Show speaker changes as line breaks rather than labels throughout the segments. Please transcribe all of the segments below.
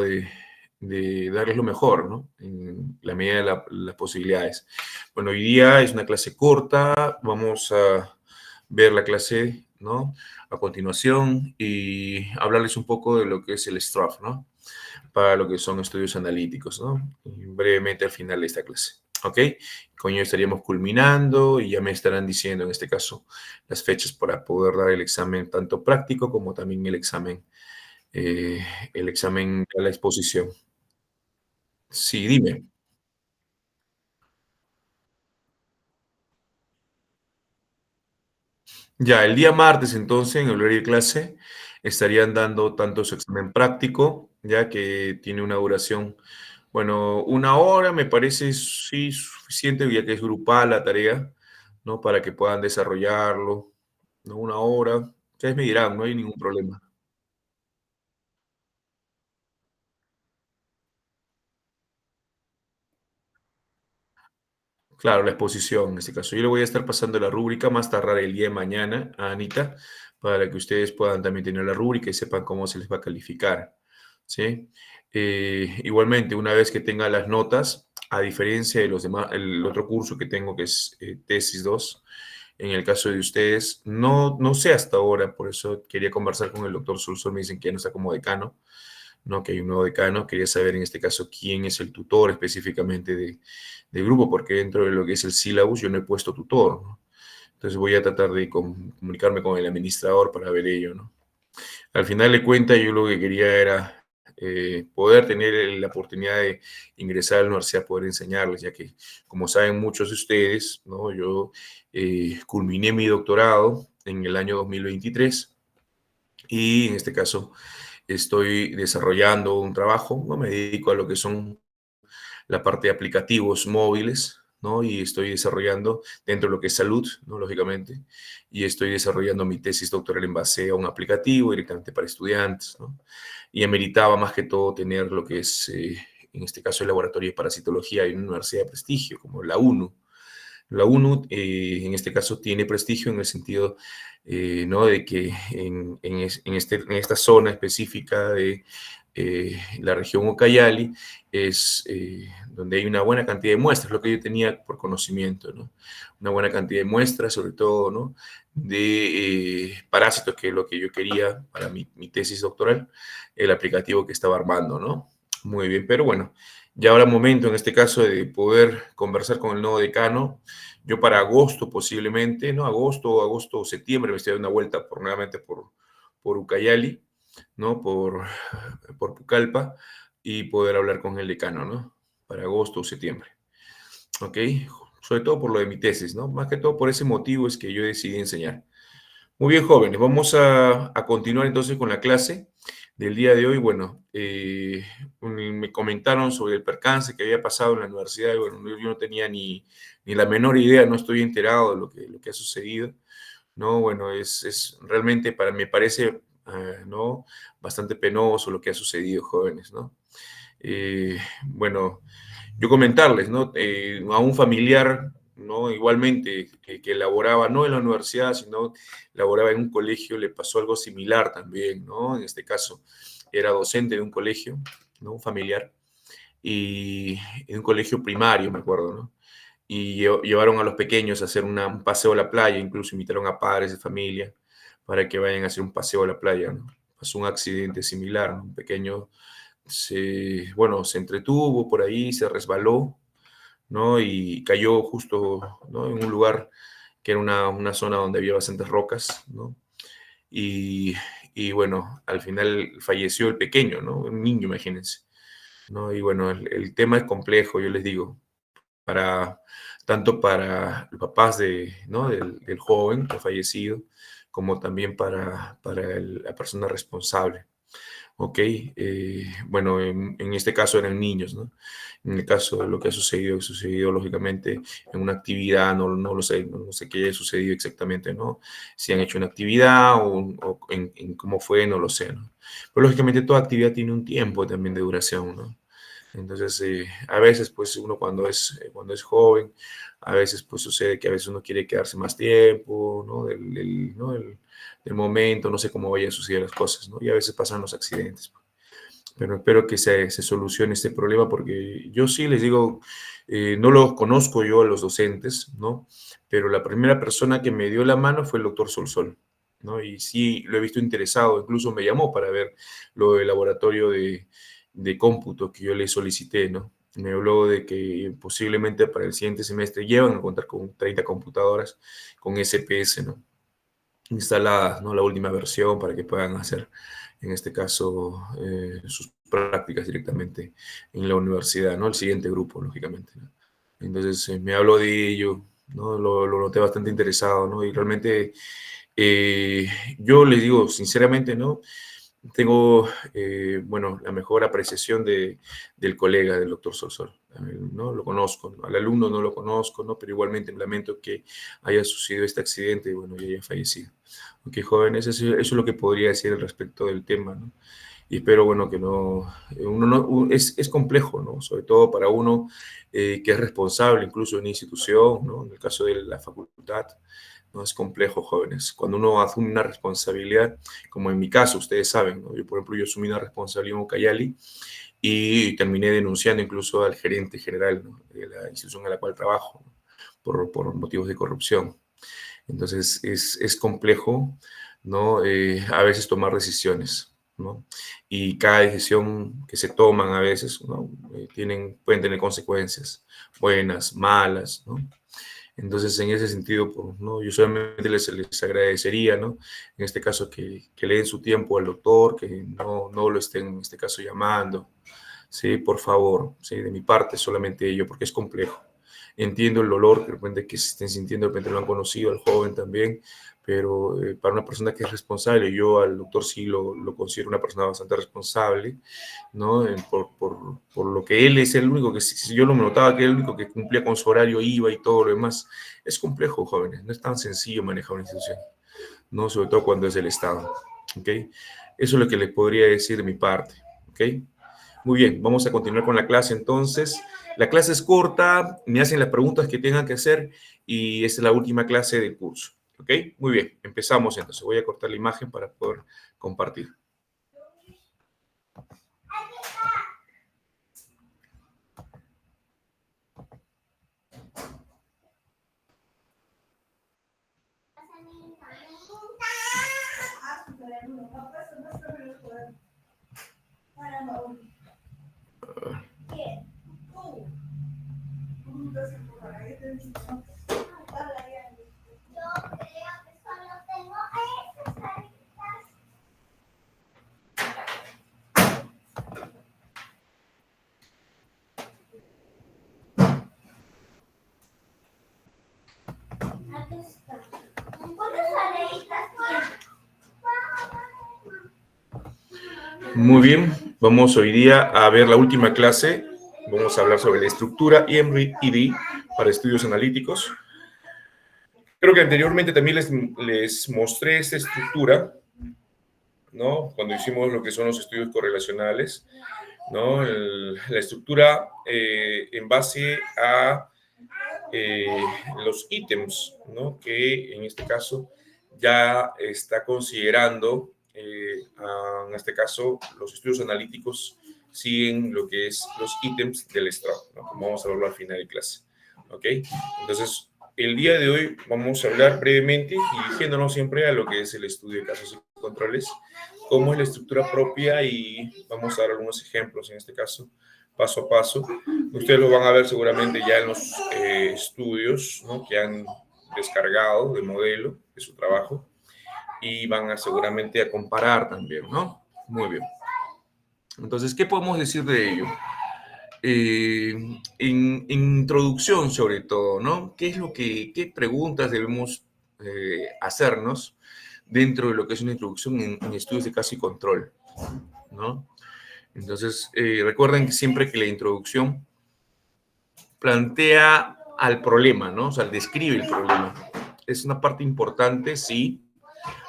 tratado de darles lo mejor, ¿no? En la medida de las posibilidades. Bueno, hoy día es una clase corta, vamos a ver la clase, ¿no? A continuación y hablarles un poco de lo que es el STRAF, ¿no? Para lo que son estudios analíticos, ¿no? Y brevemente al final de esta clase, ¿ok? Con ello estaríamos culminando y ya me estarán diciendo en este caso las fechas para poder dar el examen tanto práctico como también eh, el examen a la exposición. Sí, dime. Ya, el día martes, entonces, en el horario de clase, estarían dando tanto su examen práctico, ya que tiene una duración, bueno, una hora me parece sí suficiente, ya que es grupal la tarea, ¿no? Para que puedan desarrollarlo, ¿no? Una hora, ustedes me dirán, no hay ningún problema. Claro, la exposición en este caso. Yo le voy a estar pasando la rúbrica más tardar el día de mañana a Anita para que ustedes puedan también tener la rúbrica y sepan cómo se les va a calificar, ¿sí? Igualmente, una vez que tenga las notas, a diferencia de los demás, el otro curso que tengo que es tesis 2, en el caso de ustedes, no sé hasta ahora, por eso quería conversar con el doctor Sulsol, me dicen que ya no está como decano, ¿no? Que hay un nuevo decano. Quería saber en este caso quién es el tutor específicamente del grupo, porque dentro de lo que es el sílabus yo no he puesto tutor, ¿no? Entonces voy a tratar de comunicarme con el administrador para ver ello, ¿no? Al final de cuentas, yo lo que quería era poder tener la oportunidad de ingresar a la universidad, poder enseñarles, ya que, como saben muchos de ustedes, ¿no? Yo culminé mi doctorado en el año 2023 y en este caso estoy desarrollando un trabajo, ¿no? Me dedico a lo que son la parte de aplicativos móviles, ¿no? Y estoy desarrollando dentro de lo que es salud, ¿no? Lógicamente, y estoy desarrollando mi tesis doctoral en base a un aplicativo directamente para estudiantes, ¿no? Y ameritaba más que todo tener lo que es, en este caso, el laboratorio de parasitología en una universidad de prestigio, como la UNU. La ONU, en este caso, tiene prestigio en el sentido, ¿no? De que en esta zona específica de la región Ucayali es donde hay una buena cantidad de muestras, lo que yo tenía por conocimiento, ¿no? Una buena cantidad de muestras, sobre todo, ¿no? De parásitos, que es lo que yo quería para mi tesis doctoral, el aplicativo que estaba armando, ¿no? Muy bien, pero bueno, ya habrá momento en este caso de poder conversar con el nuevo decano. Yo para agosto posiblemente, ¿no? Agosto o septiembre me estoy dando una vuelta nuevamente por Ucayali, ¿no? Por Pucallpa y poder hablar con el decano, ¿no? Para agosto o septiembre, ¿ok? Sobre todo por lo de mi tesis, ¿no? Más que todo por ese motivo es que yo decidí enseñar. Muy bien, jóvenes, vamos a continuar entonces con la clase del día de hoy. Bueno, me comentaron sobre el percance que había pasado en la universidad. Y bueno, yo no tenía ni la menor idea, no estoy enterado de lo que ha sucedido. No, bueno, es realmente me parece, ¿no? Bastante penoso lo que ha sucedido, jóvenes, ¿no? Bueno, yo comentarles, ¿no? A un familiar, ¿no? Igualmente, que laboraba no en la universidad, sino laboraba en un colegio, le pasó algo similar también, ¿no? En este caso, era docente de un colegio, ¿no? Un familiar, y en un colegio primario, me acuerdo, ¿no? Y llevaron a los pequeños a hacer un paseo a la playa, incluso invitaron a padres de familia para que vayan a hacer un paseo a la playa, ¿no? Pasó un accidente similar, ¿no? Un pequeño bueno, se entretuvo por ahí, se resbaló, ¿no? Y cayó justo, ¿no? En un lugar que era una zona donde había bastantes rocas, ¿no? Y, y bueno, al final falleció el pequeño, ¿no? Un niño, imagínense, ¿no? Y bueno, el tema es complejo, yo les digo, para, tanto para los papás ¿no? del joven que ha fallecido, como también para la persona responsable. ¿Ok? Bueno, en este caso eran niños, ¿no? En el caso de lo que ha sucedido lógicamente en una actividad, no lo sé, no sé qué haya sucedido exactamente, ¿no? Si han hecho una actividad o en cómo fue, no lo sé, ¿no? Pero lógicamente toda actividad tiene un tiempo también de duración, ¿no? Entonces, a veces, pues uno cuando es joven, a veces pues sucede que a veces uno quiere quedarse más tiempo, ¿no? ¿no? Del momento, no sé cómo vaya a suceder las cosas, ¿no? Y a veces pasan los accidentes. pero espero que se solucione este problema porque yo sí les digo, no los conozco yo a los docentes, ¿no? Pero la primera persona que me dio la mano fue el doctor Solsol, ¿no? Y sí lo he visto interesado, incluso me llamó para ver lo del laboratorio de cómputo que yo le solicité, ¿no? Me habló de que posiblemente para el siguiente semestre llevan a contar con 30 computadoras con SPS, ¿no? Instaladas, ¿no? La última versión para que puedan hacer, en este caso, sus prácticas directamente en la universidad, ¿no? El siguiente grupo, lógicamente, ¿no? Entonces, me habló de ello, ¿no? Lo noté bastante interesado, ¿no? Y realmente, eh, yo les digo sinceramente, ¿no? Tengo, bueno, la mejor apreciación del colega, del doctor Solsol, ¿no? Lo conozco, ¿no? Al alumno no lo conozco, ¿no? Pero igualmente lamento que haya sucedido este accidente y, bueno, ya haya fallecido. Ok, jóvenes, eso es lo que podría decir al respecto del tema, ¿no? Y espero, bueno, que no, uno no, es complejo, ¿no? Sobre todo para uno que es responsable incluso en una institución, ¿no? En el caso de la facultad, ¿no? Es complejo, jóvenes. Cuando uno asume una responsabilidad, como en mi caso, ustedes saben, ¿no? Yo, por ejemplo, yo asumí una responsabilidad en Ucayali y terminé denunciando incluso al gerente general, ¿no? De la institución en la cual trabajo, ¿no? Por motivos de corrupción. Entonces, es complejo, ¿no? A veces tomar decisiones, ¿no? Y cada decisión que se toman a veces, ¿no? Pueden tener consecuencias, buenas, malas, ¿no? Entonces, en ese sentido, pues, ¿no? Yo solamente les agradecería, ¿no? En este caso, que le den su tiempo al doctor, que no lo estén, en este caso, llamando, ¿sí? Por favor, ¿sí? De mi parte, solamente ello, porque es complejo. Entiendo el dolor de repente que se estén sintiendo, de repente lo han conocido, al joven también, pero para una persona que es responsable, yo al doctor sí lo considero una persona bastante responsable, ¿no? Por lo que él es el único que, si yo lo notaba que era el único que cumplía con su horario, iba y todo lo demás. Es complejo, jóvenes, no es tan sencillo manejar una institución, ¿no? Sobre todo cuando es del Estado, ¿ok? Eso es lo que les podría decir de mi parte, ¿ok? Muy bien, vamos a continuar con la clase entonces. La clase es corta, me hacen las preguntas que tengan que hacer y esta es la última clase del curso. ¿Ok? Muy bien, empezamos entonces. Voy a cortar la imagen para poder compartir. Muy bien, vamos hoy día a ver la última clase. Vamos a hablar sobre la estructura EMRI-ED para estudios analíticos. Creo que anteriormente también les mostré esta estructura, ¿no? Cuando hicimos lo que son los estudios correlacionales, ¿no? La estructura en base a los ítems, ¿no? Que en este caso ya está considerando, en este caso, los estudios analíticos siguen lo que es los ítems del STRAW, ¿no? Como vamos a verlo al final de clase, ¿ok? Entonces, el día de hoy vamos a hablar brevemente, dirigiéndonos siempre a lo que es el estudio de casos y controles, cómo es la estructura propia y vamos a dar algunos ejemplos en este caso, paso a paso. Ustedes lo van a ver seguramente ya en los estudios, ¿no? Que han descargado de modelo de su trabajo y van a seguramente a comparar también, ¿no? Muy bien. Entonces, ¿qué podemos decir de ello? En introducción, sobre todo, ¿no? ¿Qué preguntas debemos hacernos dentro de lo que es una introducción en estudios de caso y control, ¿no? Entonces, recuerden que siempre que la introducción plantea al problema, ¿no? O sea, describe el problema. Es una parte importante, sí,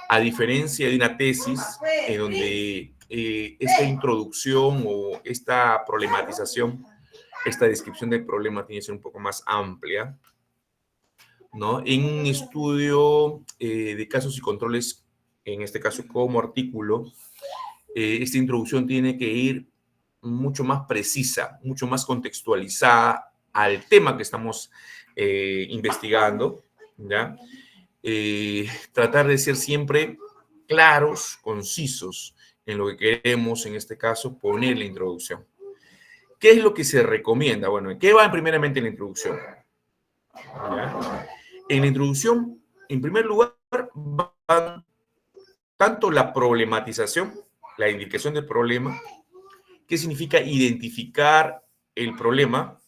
a diferencia de una tesis en donde esta introducción o esta problematización, esta descripción del problema tiene que ser un poco más amplia, ¿no? En un estudio de casos y controles, en este caso como artículo, esta introducción tiene que ir mucho más precisa, mucho más contextualizada al tema que estamos investigando, ¿ya? Tratar de ser siempre claros, concisos en lo que queremos, en este caso, poner la introducción. ¿Qué es lo que se recomienda? Bueno, ¿qué va primeramente en la introducción? ¿Ya? En la introducción, en primer lugar, va tanto la problematización, la indicación del problema, qué significa identificar el problema,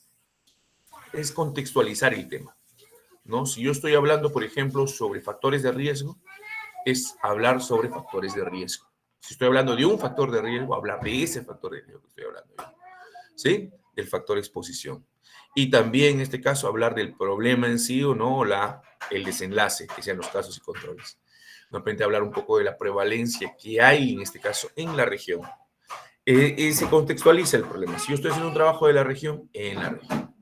es contextualizar el tema, ¿no? Si yo estoy hablando, por ejemplo, sobre factores de riesgo, es hablar sobre factores de riesgo. Si estoy hablando de un factor de riesgo, hablar de ese factor de riesgo que estoy hablando yo, ¿sí? Del factor exposición. Y también, en este caso, hablar del problema en sí o no, el desenlace, que sean los casos y controles. De repente hablar un poco de la prevalencia que hay, en este caso, en la región. Se contextualiza el problema. Si yo estoy haciendo un trabajo de la región, en la región,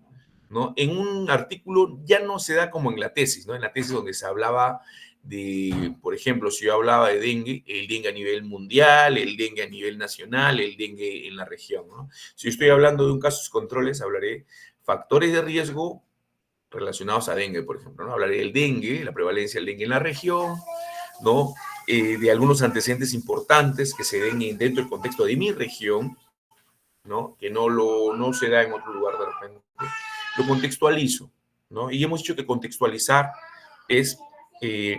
¿no? En un artículo ya no se da como en la tesis, ¿no? En la tesis donde se hablaba de, por ejemplo, si yo hablaba de dengue, el dengue a nivel mundial, el dengue a nivel nacional, el dengue en la región, ¿no? Si yo estoy hablando de un caso de controles, hablaré factores de riesgo relacionados a dengue, por ejemplo, ¿no? Hablaré del dengue, la prevalencia del dengue en la región, ¿no? De algunos antecedentes importantes que se den dentro del contexto de mi región, ¿no? Que no se da en otro lugar de repente. Lo contextualizo, ¿no? Y hemos dicho que contextualizar es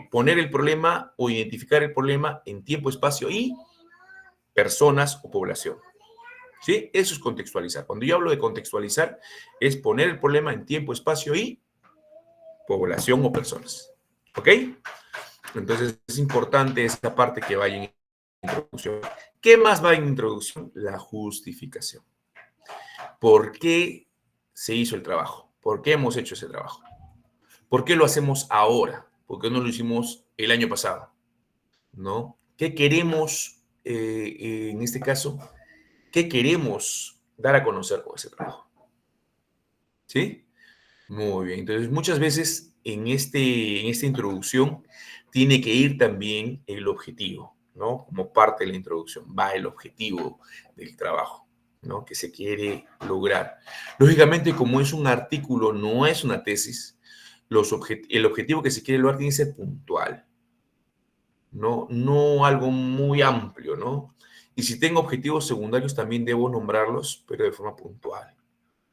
poner el problema o identificar el problema en tiempo, espacio y personas o población. ¿Sí? Eso es contextualizar. Cuando yo hablo de contextualizar, es poner el problema en tiempo, espacio y población o personas. ¿Ok? Entonces es importante esta parte que vaya en introducción. ¿Qué más va en introducción? La justificación. ¿Por qué se hizo el trabajo? ¿Por qué hemos hecho ese trabajo? ¿Por qué lo hacemos ahora? ¿Por qué no lo hicimos el año pasado? ¿No? ¿Qué queremos, en este caso, qué queremos dar a conocer con ese trabajo? ¿Sí? Muy bien. Entonces, muchas veces en esta introducción tiene que ir también el objetivo, ¿no? Como parte de la introducción, va el objetivo del trabajo, ¿no? Que se quiere lograr. Lógicamente, como es un artículo, no es una tesis, el objetivo que se quiere lograr tiene que ser puntual, ¿no? No algo muy amplio, ¿no? Y si tengo objetivos secundarios, también debo nombrarlos, pero de forma puntual,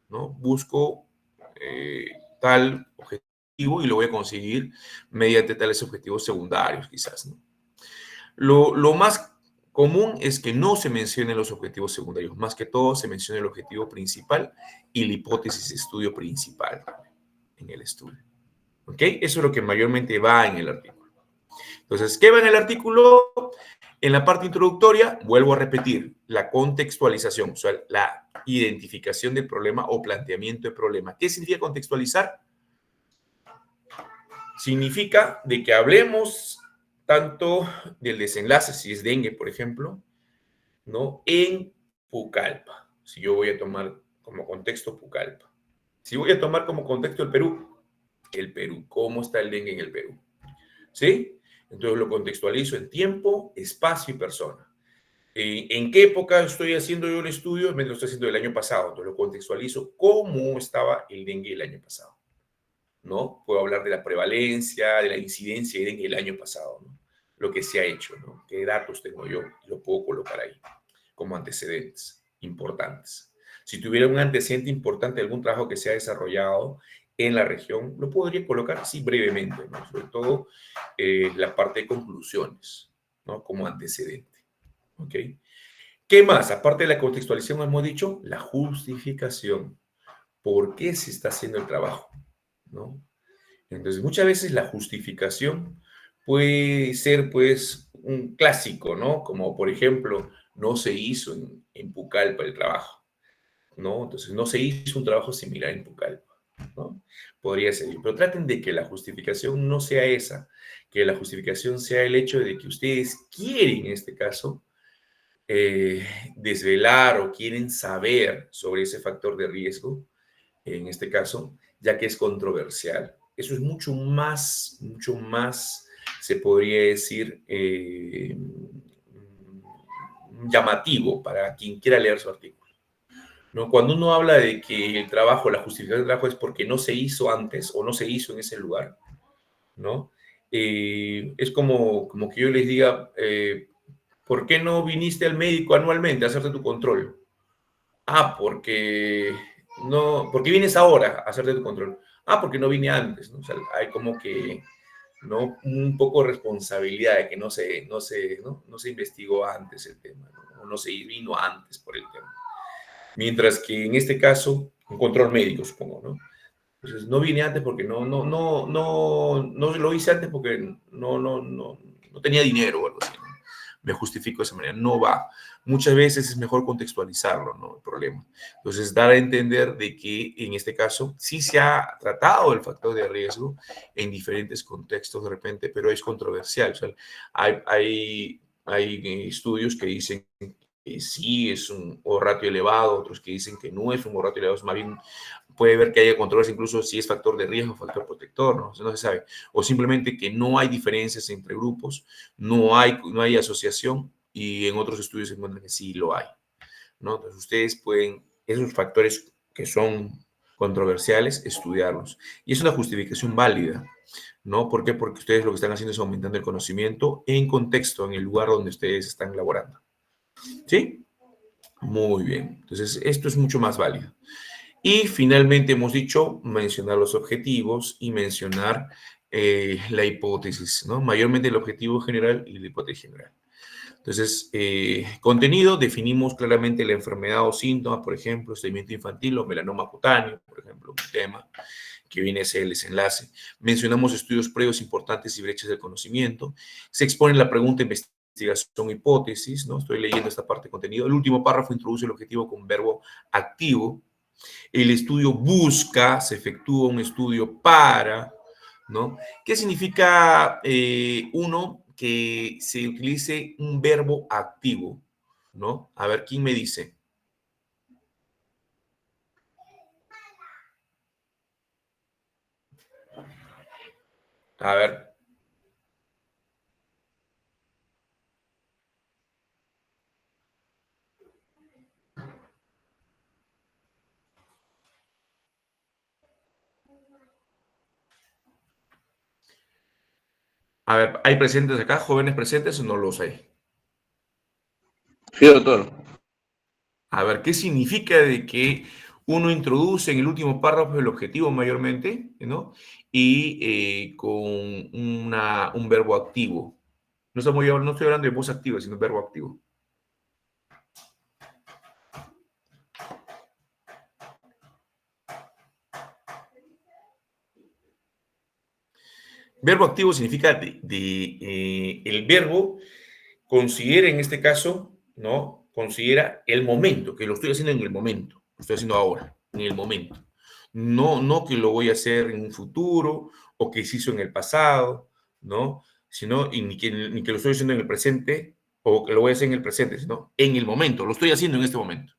¿no? Busco tal objetivo y lo voy a conseguir mediante tales objetivos secundarios, quizás, ¿no? Lo más común es que no se mencionen los objetivos secundarios, más que todo se menciona el objetivo principal y la hipótesis de estudio principal en el estudio. ¿Ok? Eso es lo que mayormente va en el artículo. Entonces, ¿qué va en el artículo? En la parte introductoria, vuelvo a repetir, la contextualización, o sea, la identificación del problema o planteamiento del problema. ¿Qué significa contextualizar? Significa de que hablemos tanto del desenlace, si es dengue, por ejemplo, ¿no? En Pucallpa, si yo voy a tomar como contexto Pucallpa. Si voy a tomar como contexto el Perú, ¿cómo está el dengue en el Perú? ¿Sí? Entonces lo contextualizo en tiempo, espacio y persona. ¿En qué época estoy haciendo yo el estudio? Me lo estoy haciendo el año pasado, entonces lo contextualizo cómo estaba el dengue el año pasado, ¿no? Puedo hablar de la prevalencia, de la incidencia de dengue el año pasado, ¿no? Lo que se ha hecho, ¿no? ¿Qué datos tengo yo? Lo puedo colocar ahí como antecedentes importantes. Si tuviera un antecedente importante de algún trabajo que se ha desarrollado en la región, lo podría colocar así brevemente, ¿no? Sobre todo la parte de conclusiones, ¿no? Como antecedente. ¿Ok? ¿Qué más? Aparte de la contextualización, hemos dicho la justificación. ¿Por qué se está haciendo el trabajo? ¿No? Entonces, muchas veces la justificación puede ser, pues, un clásico, ¿no? Como, por ejemplo, no se hizo en Pucallpa el trabajo, ¿no? Entonces, no se hizo un trabajo similar en Pucallpa, ¿no? Podría ser. Pero traten de que la justificación no sea esa, que la justificación sea el hecho de que ustedes quieren, en este caso, desvelar o quieren saber sobre ese factor de riesgo, en este caso, ya que es controversial. Eso es mucho más, se podría decir, llamativo para quien quiera leer su artículo. ¿no? Cuando uno habla de que el trabajo, la justificación del trabajo es porque no se hizo antes o no se hizo en ese lugar, ¿no? Es como que yo les diga, ¿por qué no viniste al médico anualmente a hacerte tu control? Ah, porque no, porque vienes ahora a hacerte tu control. Ah, porque no vine antes, ¿no? O sea, hay como que, ¿no? Un poco de responsabilidad de que no se investigó antes el tema, ¿no? O no se vino antes por el tema. Mientras que en este caso, un control médico, supongo, ¿no? Entonces, no vine antes porque no lo hice antes porque no tenía dinero o algo así, ¿no? Me justifico de esa manera. No va. Muchas veces es mejor contextualizarlo, ¿no? El problema. Entonces, dar a entender de que en este caso sí se ha tratado el factor de riesgo en diferentes contextos de repente, pero es controversial. O sea, hay estudios que dicen que sí es un ratio elevado, otros que dicen que no es un ratio elevado, es más bien puede ver que haya controles incluso si es factor de riesgo, factor protector, ¿no? No se sabe. O simplemente que no hay diferencias entre grupos, no hay asociación y en otros estudios se encuentra que sí lo hay, ¿no? Entonces ustedes pueden, esos factores que son controversiales, estudiarlos. Y es una justificación válida, ¿no? ¿Por qué? Porque ustedes lo que están haciendo es aumentando el conocimiento en contexto, en el lugar donde ustedes están laborando. ¿Sí? Muy bien. Entonces, esto es mucho más válido. Y finalmente hemos dicho mencionar los objetivos y mencionar la hipótesis, ¿no? Mayormente el objetivo general y la hipótesis general. Entonces, contenido, definimos claramente la enfermedad o síntoma, por ejemplo, estreñimiento infantil o melanoma cutáneo, por ejemplo, un tema que viene a ser el desenlace. Mencionamos estudios previos importantes y brechas del conocimiento. Se expone la pregunta, investigación, hipótesis, ¿no? Estoy leyendo esta parte de contenido. El último párrafo introduce el objetivo con verbo activo. El estudio busca, se efectúa un estudio para, ¿no? ¿Qué significa, uno, que se utilice un verbo activo, ¿no? A ver, ¿quién me dice? A ver, a ver, ¿hay presentes acá, jóvenes presentes o no los hay?
Sí, doctor.
A ver, ¿qué significa de que uno introduce en el último párrafo el objetivo mayormente, ¿no? Y con un verbo activo. No estoy hablando de voz activa, sino verbo activo. Verbo activo significa el verbo considera en este caso, ¿no? Considera el momento, que lo estoy haciendo en el momento, lo estoy haciendo ahora, en el momento. No que lo voy a hacer en un futuro o que se hizo en el pasado, ¿no? Sino, y ni que lo estoy haciendo en el presente o que lo voy a hacer en el presente, sino en el momento, lo estoy haciendo en este momento.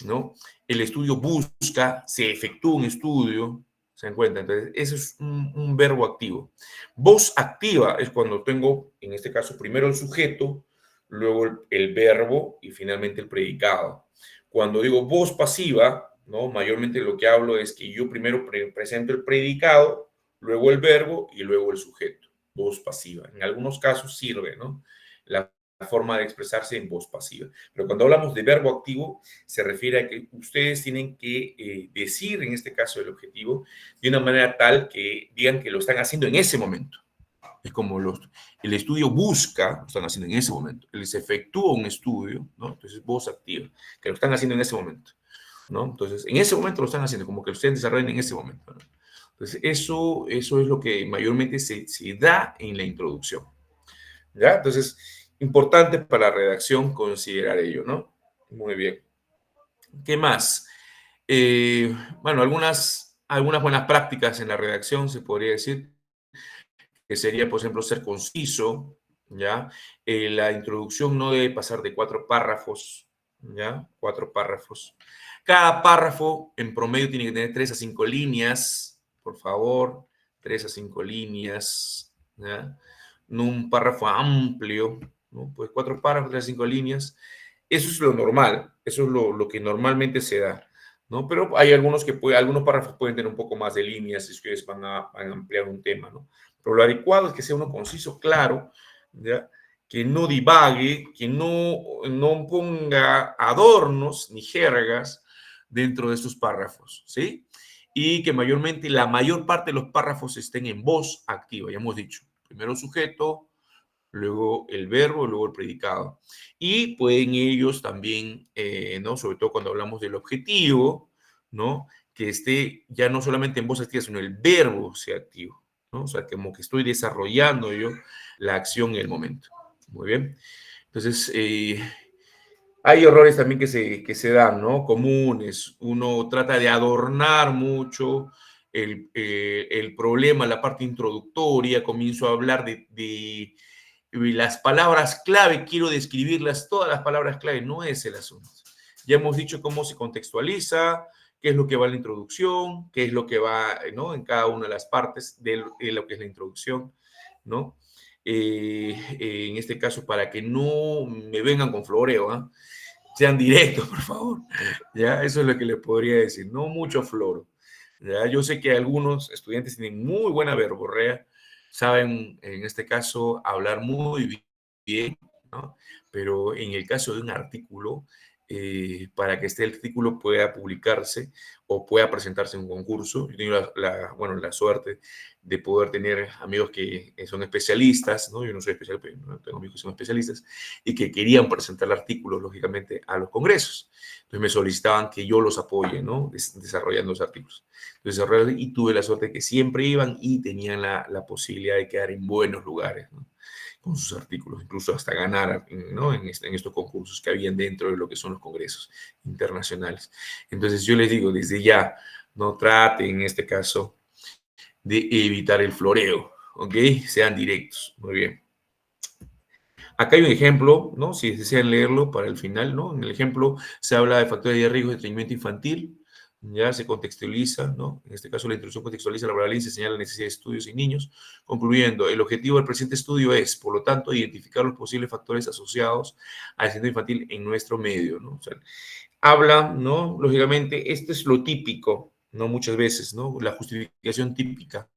¿No? El estudio busca, se efectúa un estudio, ¿se dan cuenta? Entonces, eso es un verbo activo. Voz activa es cuando tengo, en este caso, primero el sujeto, luego el verbo y finalmente el predicado. Cuando digo voz pasiva, ¿no? Mayormente lo que hablo es que yo primero presento el predicado, luego el verbo y luego el sujeto. Voz pasiva. En algunos casos sirve, ¿no? La forma de expresarse en voz pasiva. Pero cuando hablamos de verbo activo, se refiere a que ustedes tienen que decir, en este caso, el objetivo de una manera tal que digan que lo están haciendo en ese momento. Es como el estudio busca, lo están haciendo en ese momento. Les efectúa un estudio, ¿no? Entonces, voz activa, que lo están haciendo en ese momento, ¿no? Entonces, en ese momento lo están haciendo, como que lo estén desarrollando en ese momento, ¿no? Entonces, eso es lo que mayormente se da en la introducción, ¿ya? Entonces, importante para la redacción considerar ello, ¿no? Muy bien. ¿Qué más? Eh, bueno, algunas buenas prácticas en la redacción, se podría decir, que sería, por ejemplo, ser conciso, ¿ya? La introducción no debe pasar de 4 párrafos, ¿ya? 4 párrafos. Cada párrafo en promedio tiene que tener 3 a 5 líneas, por favor, 3 a 5 líneas, ¿ya? No un párrafo amplio, ¿no? Pues 4 párrafos, 3 a 5 líneas. Eso es lo normal, eso es lo que normalmente se da, ¿no? Pero hay algunos algunos párrafos pueden tener un poco más de líneas si ustedes van a ampliar un tema, ¿no? Pero lo adecuado es que sea uno conciso, claro, ¿ya? Que no divague, que no ponga adornos ni jergas dentro de estos párrafos, ¿sí? Y que mayormente la mayor parte de los párrafos estén en voz activa, ya hemos dicho. Primero sujeto, luego el verbo, luego el predicado. Y pueden ellos también, ¿no? Sobre todo cuando hablamos del objetivo, ¿no? Que esté ya no solamente en voz activa, sino el verbo sea activo, ¿no? O sea, como que estoy desarrollando yo la acción en el momento. Muy bien. Entonces, hay errores también que se dan, ¿no? Comunes. Uno trata de adornar mucho el problema, la parte introductoria. Comienzo a hablar de las palabras clave, quiero describirlas, todas las palabras clave, no es el asunto. Ya hemos dicho cómo se contextualiza, qué es lo que va en la introducción, qué es lo que va, ¿no? En cada una de las partes de lo que es la introducción, ¿no? En este caso, para que no me vengan con floreo, ¿eh? Sean directos, por favor. Ya, eso es lo que les podría decir, no mucho floro. Ya, yo sé que algunos estudiantes tienen muy buena verborrea, saben, en este caso, hablar muy bien, ¿no? Pero en el caso de un artículo, para que este artículo pueda publicarse o pueda presentarse en un concurso, yo tengo bueno, la suerte de poder tener amigos que son especialistas, ¿no? Yo no soy especial, pero no tengo amigos que son especialistas y que querían presentar artículos, lógicamente, a los congresos. Entonces me solicitaban que yo los apoye, ¿no? Desarrollando los artículos. Y tuve la suerte de que siempre iban y tenían la posibilidad de quedar en buenos lugares, ¿no? Con sus artículos, incluso hasta ganar, ¿no? En estos concursos que habían dentro de lo que son los congresos internacionales. Entonces yo les digo, desde ya, no traten en este caso de evitar el floreo, ¿ok? Sean directos, muy bien. Acá hay un ejemplo, ¿no? Si desean leerlo para el final, ¿no? En el ejemplo se habla de factores de riesgo de estreñimiento infantil, ya se contextualiza, ¿no? En este caso la introducción contextualiza la prevalencia y señala la necesidad de estudios en niños. Concluyendo, el objetivo del presente estudio es, por lo tanto, identificar los posibles factores asociados al síndrome infantil en nuestro medio, ¿no? O sea, habla, ¿no? Lógicamente, esto es lo típico, ¿no? Muchas veces, ¿no? La justificación típica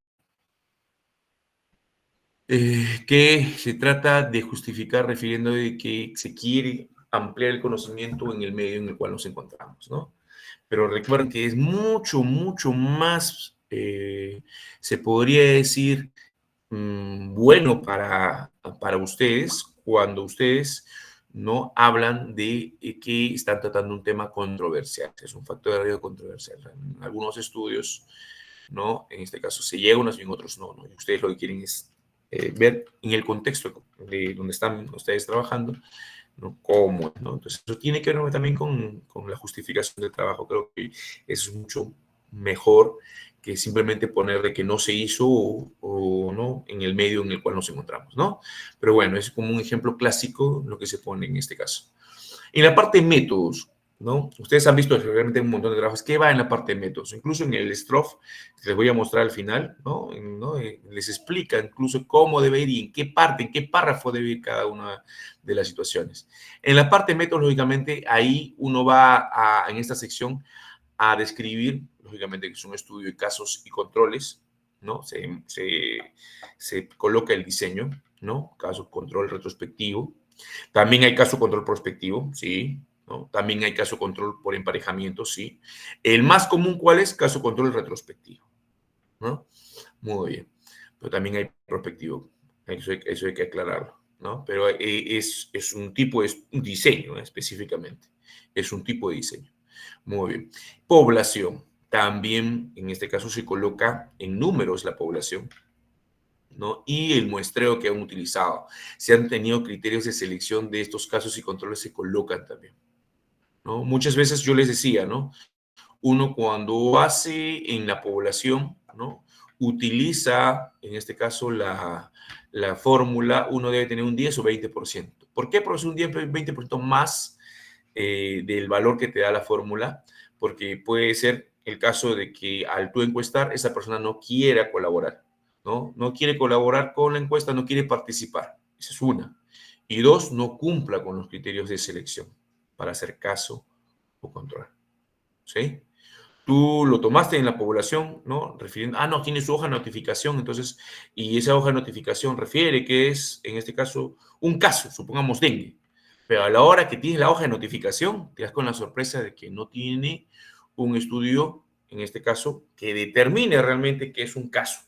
que se trata de justificar refiriendo de que se quiere ampliar el conocimiento en el medio en el cual nos encontramos, ¿no? Pero recuerden que es mucho, mucho más, se podría decir, bueno para ustedes cuando ustedes no hablan de que están tratando un tema controversial. Es un factor de riesgo controversial. En algunos estudios, ¿no? En este caso se llega a unos y en otros no, ¿no? Y ustedes lo que quieren es ver en el contexto de donde están ustedes trabajando, ¿no? Cómo, ¿no? Entonces, eso tiene que ver también con la justificación del trabajo. Creo que eso es mucho mejor que simplemente poner de que no se hizo o no en el medio en el cual nos encontramos, ¿no? Pero bueno, es como un ejemplo clásico lo que se pone en este caso. En la parte de métodos, ¿no? Ustedes han visto realmente un montón de trabajos. ¿Qué va en la parte de métodos? Incluso en el STROF, que les voy a mostrar al final, ¿no? Les explica incluso cómo debe ir y en qué parte, en qué párrafo debe ir cada una de las situaciones. En la parte de métodos, lógicamente, ahí uno va en esta sección a describir, lógicamente, que es un estudio de casos y controles, ¿no? Se coloca el diseño, ¿no? Caso, control retrospectivo. También hay caso control prospectivo, sí, ¿no? También hay caso control por emparejamiento, sí. El más común, ¿cuál es? Caso control retrospectivo, ¿no? Muy bien. Pero también hay prospectivo. Eso hay que aclararlo, ¿no? Pero es un tipo, es un diseño, específicamente. Es un tipo de diseño. Muy bien. Población. También, en este caso, se coloca en números la población, ¿no? Y el muestreo que han utilizado. Si han tenido criterios de selección de estos casos y controles, se colocan también, ¿no? Muchas veces yo les decía, ¿no? Uno cuando hace en la población, ¿no? Utiliza, en este caso, la fórmula, uno debe tener un 10 o 20%. ¿Por qué? Porque es un 10 o 20% más del valor que te da la fórmula, porque puede ser el caso de que al tú encuestar, esa persona no quiera colaborar, ¿no? No quiere colaborar con la encuesta, no quiere participar. Esa es una. Y dos, no cumpla con los criterios de selección. para hacer caso o control. ¿Sí? Tú lo tomaste en la población, ¿no? Refiriendo, no, tiene su hoja de notificación, entonces, y esa hoja de notificación refiere que es, en este caso, un caso, supongamos dengue. Pero a la hora que tienes la hoja de notificación, te das con la sorpresa de que no tiene un estudio, en este caso, que determine realmente que es un caso.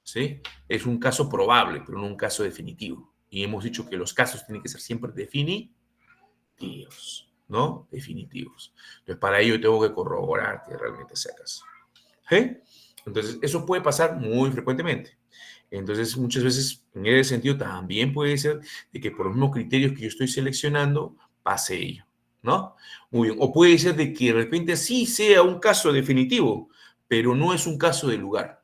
¿Sí? Es un caso probable, pero no un caso definitivo. Y hemos dicho que los casos tienen que ser siempre definitivos, ¿no? Definitivos. Entonces, para ello tengo que corroborar que realmente sea caso. ¿Sí? Entonces, eso puede pasar muy frecuentemente. Entonces, muchas veces, en ese sentido, también puede ser de que por los mismos criterios que yo estoy seleccionando, pase ello, ¿no? Muy bien. O puede ser de que de repente sí sea un caso definitivo, pero no es un caso de lugar,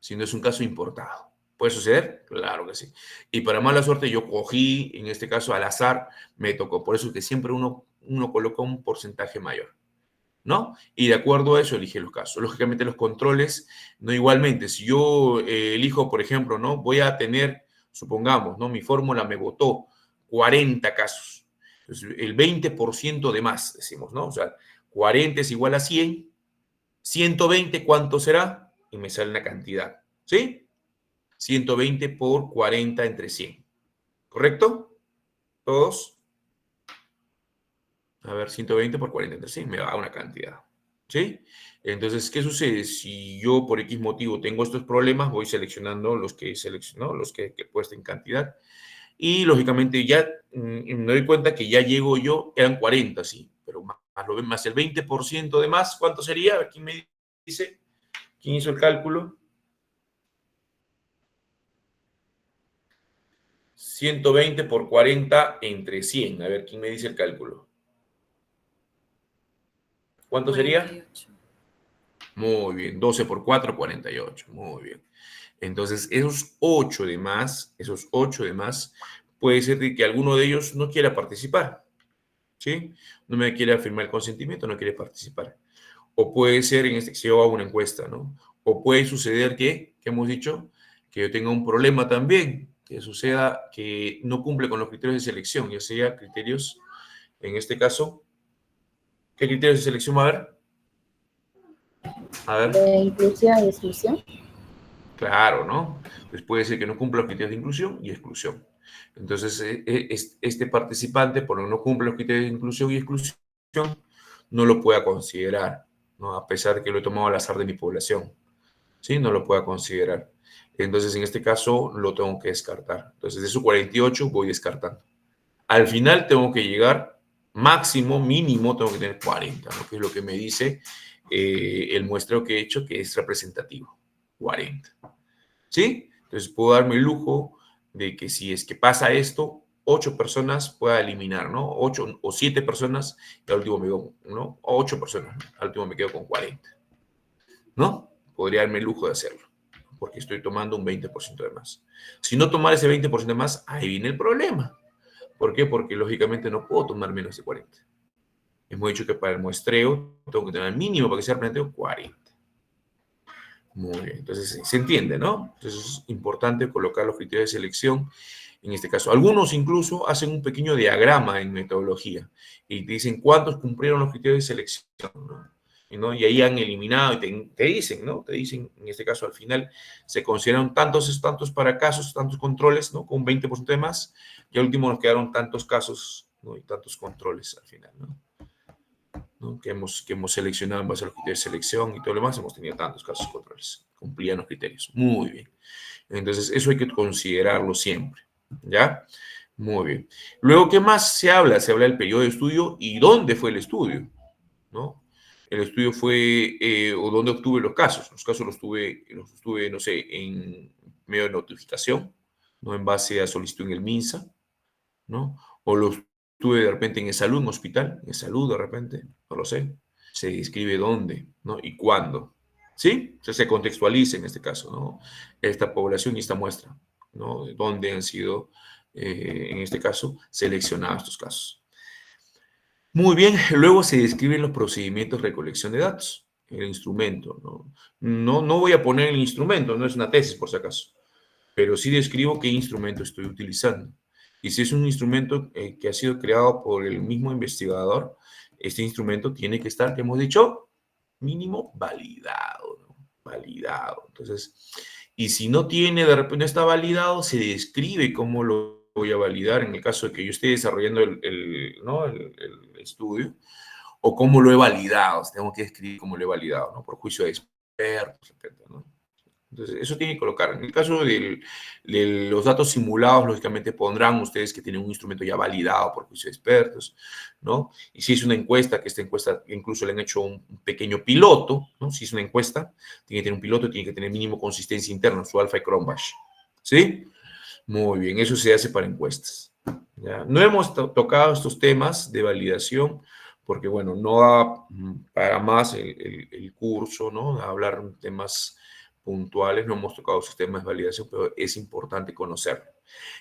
sino es un caso importado. ¿Puede suceder? Claro que sí. Y para mala suerte yo cogí, en este caso al azar, me tocó. Por eso es que siempre uno coloca un porcentaje mayor, ¿no? Y de acuerdo a eso elige los casos. Lógicamente los controles, no igualmente. Si yo elijo, por ejemplo, ¿no? Voy a tener, supongamos, ¿no? Mi fórmula me votó 40 casos. Entonces, el 20% de más, decimos, ¿no? O sea, 40 es igual a 100. 120, ¿cuánto será? Y me sale una cantidad, ¿sí? 120 por 40 entre 100. ¿Correcto? ¿Todos? A ver, 120 por 40 entre 100 me da una cantidad. ¿Sí? Entonces, ¿qué sucede? Si yo por X motivo tengo estos problemas, voy seleccionando los que selecciono, los que he puesto en cantidad. Y lógicamente ya me doy cuenta que ya llego yo, eran 40, sí, pero más el 20% de más, ¿cuánto sería? A ver, ¿quién me dice? ¿Quién hizo el cálculo? 120 por 40 entre 100. A ver, ¿quién me dice el cálculo? ¿Cuánto sería?
48.
Muy bien, 12 por 4, 48. Muy bien. Entonces, esos 8 de más, puede ser que alguno de ellos no quiera participar, ¿sí? No me quiere firmar el consentimiento, no quiere participar. O puede ser, en este si yo hago una encuesta, ¿no? O puede suceder que hemos dicho, que yo tenga un problema también, que suceda que no cumple con los criterios de selección, ya sea criterios, en este caso, ¿qué criterios de selección va a haber? A ver.
De inclusión y exclusión.
Claro, ¿no? Entonces puede ser que no cumpla los criterios de inclusión y exclusión. Entonces, este participante, por lo que no cumple los criterios de inclusión y exclusión, no lo pueda considerar, ¿no? A pesar de que lo he tomado al azar de mi población, ¿sí? No lo pueda considerar. Entonces, en este caso, lo tengo que descartar. Entonces, de esos 48 voy descartando. Al final tengo que llegar, máximo, mínimo, tengo que tener 40, ¿no? Que es lo que me dice el muestreo que he hecho, que es representativo. 40. ¿Sí? Entonces puedo darme el lujo de que si es que pasa esto, 8 personas pueda eliminar, ¿no? 8 o 7 personas y al último me quedo, ¿no? 8 personas, al último me quedo con 40, ¿no? Podría darme el lujo de hacerlo, porque estoy tomando un 20% de más. Si no tomar ese 20% de más, ahí viene el problema. ¿Por qué? Porque lógicamente no puedo tomar menos de 40. Hemos dicho que para el muestreo tengo que tener el mínimo para que sea representativo 40. Muy bien, entonces se entiende, ¿no? Entonces es importante colocar los criterios de selección en este caso. Algunos incluso hacen un pequeño diagrama en metodología y te dicen cuántos cumplieron los criterios de selección, ¿no? Y ahí han eliminado y te dicen, ¿no? Te dicen, en este caso al final, se consideraron tantos para casos, tantos controles, ¿no? Con 20% de más, y al último nos quedaron tantos casos, ¿no? Y tantos controles al final, ¿no? ¿No? Que hemos seleccionado en base a los criterios de selección y todo lo demás, hemos tenido tantos casos controles, cumplían los criterios. Muy bien. Entonces, eso hay que considerarlo siempre, ¿ya? Muy bien. Luego, ¿qué más se habla? Se habla del periodo de estudio y dónde fue el estudio, ¿no? El estudio fue, o dónde obtuve los casos. Los casos los tuve, no sé, en medio de notificación, ¿no? En base a solicitud en el MINSA, ¿no? O los tuve de repente en salud, en hospital, en salud de repente, no lo sé. Se describe dónde, ¿no? Y cuándo. ¿Sí? Se contextualiza en este caso, ¿no? Esta población y esta muestra, ¿no? Dónde han sido, en este caso, seleccionados estos casos. Muy bien, luego se describen los procedimientos de recolección de datos, el instrumento, ¿no? No voy a poner el instrumento, no es una tesis por si acaso, pero sí describo qué instrumento estoy utilizando. Y si es un instrumento que ha sido creado por el mismo investigador, este instrumento tiene que estar, que hemos dicho, mínimo validado, ¿no? Validado. Entonces, y si no tiene, de repente no está validado, se describe cómo lo voy a validar en el caso de que yo esté desarrollando ¿no? el estudio, o cómo lo he validado. Tengo que escribir cómo lo he validado, ¿no? Por juicio de expertos, etc., ¿no? Entonces, eso tiene que colocar. En el caso de los datos simulados, lógicamente pondrán ustedes que tienen un instrumento ya validado por juicio de expertos, ¿no? Y si es una encuesta, que esta encuesta incluso le han hecho un pequeño piloto, ¿no? Si es una encuesta, tiene que tener un piloto, tiene que tener mínimo consistencia interna, su alfa y Cronbach, ¿sí? Muy bien, eso se hace para encuestas. ¿Ya? No hemos tocado estos temas de validación porque, bueno, no da para más el curso, ¿no? A hablar de temas puntuales, no hemos tocado esos temas de validación, pero es importante conocerlo.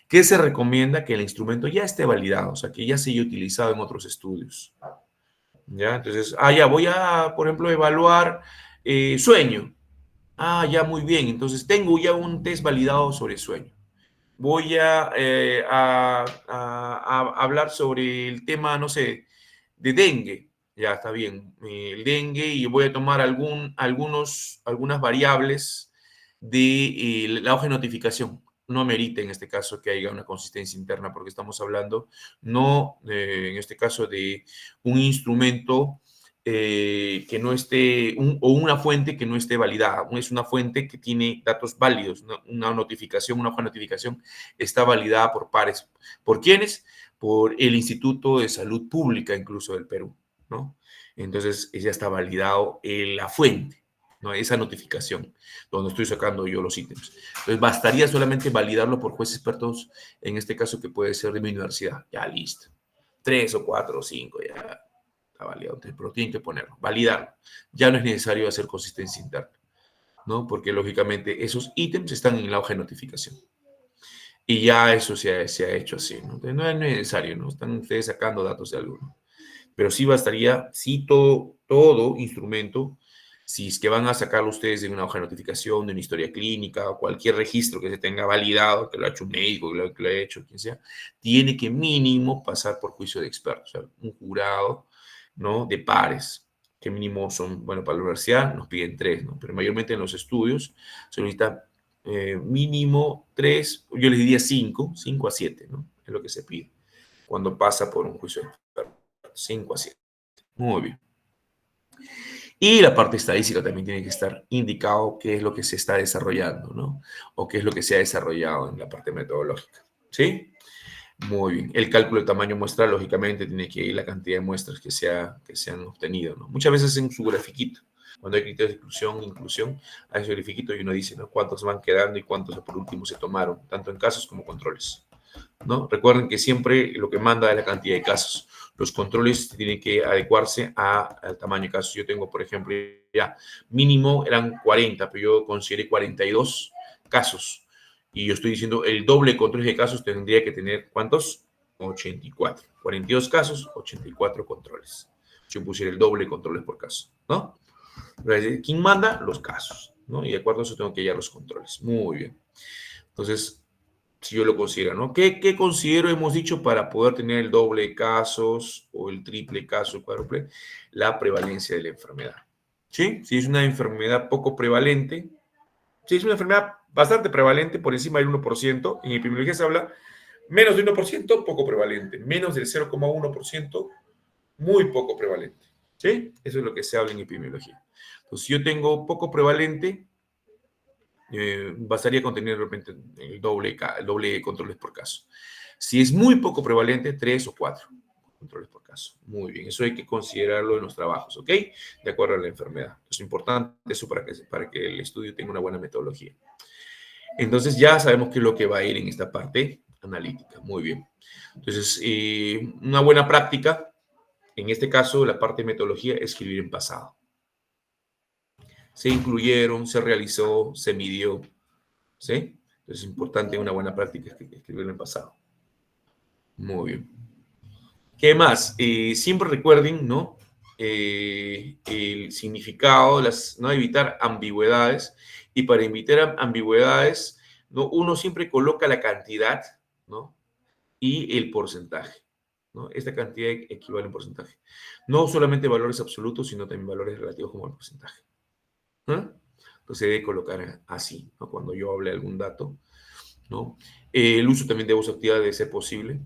¿Qué se recomienda? Que el instrumento ya esté validado, o sea, que ya se haya utilizado en otros estudios. ¿Ya? Entonces, ya voy a, por ejemplo, evaluar sueño. Ya, muy bien. Entonces, tengo ya un test validado sobre sueño. Voy a hablar sobre el tema, no sé, de dengue. Ya está bien, el dengue, y voy a tomar algunas variables de la hoja de notificación. No amerita en este caso que haya una consistencia interna, porque estamos hablando, no en este caso, de un instrumento que no esté, o una fuente que no esté validada. Es una fuente que tiene datos válidos, una notificación, una hoja de notificación está validada por pares. ¿Por quiénes? Por el Instituto de Salud Pública, incluso del Perú, ¿no? Entonces, ya está validado la fuente, ¿no? Esa notificación, donde estoy sacando yo los ítems. Entonces, bastaría solamente validarlo por jueces expertos, en este caso que puede ser de mi universidad. Ya, listo. 3 o 4 o 5, ya está validado, pero tienen que ponerlo, validarlo. Ya no es necesario hacer consistencia interna, ¿no? Porque lógicamente esos ítems están en la hoja de notificación. Y ya eso se ha hecho así, ¿no? Entonces, no es necesario, ¿no? Están ustedes sacando datos de alguno. Pero sí bastaría, sí, todo instrumento, si es que van a sacarlo ustedes de una hoja de notificación, de una historia clínica, o cualquier registro que se tenga validado, que lo ha hecho un médico, que lo ha hecho quien sea, tiene que mínimo pasar por juicio de expertos, o sea, un jurado, ¿no? De pares, que mínimo son, bueno, para la universidad nos piden 3, ¿no? Pero mayormente en los estudios se necesita mínimo 3, yo les diría 5 a 7, ¿no? Es lo que se pide cuando pasa por un juicio de expertos, 5 a 7. Muy bien. Y la parte estadística también tiene que estar indicado qué es lo que se está desarrollando, ¿no? O qué es lo que se ha desarrollado en la parte metodológica, ¿sí? Muy bien. El cálculo de tamaño muestral, lógicamente, tiene que ir la cantidad de muestras que se han obtenido, ¿no? Muchas veces en su grafiquito, cuando hay criterios de inclusión, hay su grafiquito y uno dice, ¿no? Cuántos van quedando y cuántos por último se tomaron, tanto en casos como controles, ¿no? Recuerden que siempre lo que manda es la cantidad de casos. Los controles tienen que adecuarse al tamaño de casos. Yo tengo, por ejemplo, ya mínimo eran 40, pero yo consideré 42 casos. Y yo estoy diciendo el doble de controles de casos tendría que tener, ¿cuántos? 84. 42 casos, 84 controles. Si yo pusiera el doble de controles por caso, ¿no? ¿Quién manda? Los casos, ¿no? Y de acuerdo a eso tengo que hallar los controles. Muy bien. Entonces, si yo lo considero, ¿no? ¿Qué considero, hemos dicho, para poder tener el doble de casos o el triple caso, el cuádruple? La prevalencia de la enfermedad. ¿Sí? Si es una enfermedad poco prevalente, si es una enfermedad bastante prevalente, por encima del 1%, en epidemiología se habla menos de 1%, poco prevalente, menos del 0,1%, muy poco prevalente. ¿Sí? Eso es lo que se habla en epidemiología. Entonces, si yo tengo poco prevalente, bastaría con tener de repente el doble de controles por caso. Si es muy poco prevalente, 3 o 4 controles por caso. Muy bien, eso hay que considerarlo en los trabajos, ¿ok? De acuerdo a la enfermedad. Es importante eso para que el estudio tenga una buena metodología. Entonces ya sabemos qué es lo que va a ir en esta parte analítica. Muy bien. Entonces, una buena práctica, en este caso, la parte de metodología, es escribir en pasado. Se incluyeron, se realizó, se midió, ¿sí? Entonces es importante una buena práctica escribirlo en pasado. Muy bien. ¿Qué más? Siempre recuerden, ¿no? El significado, ¿no? Evitar ambigüedades. Y para evitar ambigüedades, ¿no? Uno siempre coloca la cantidad, ¿no? y el porcentaje, ¿no? Esta cantidad equivale a un porcentaje. No solamente valores absolutos, sino también valores relativos como el porcentaje. ¿No? Entonces se debe colocar así, ¿no? Cuando yo hable de algún dato, ¿no? El uso también de voz activa debe ser posible,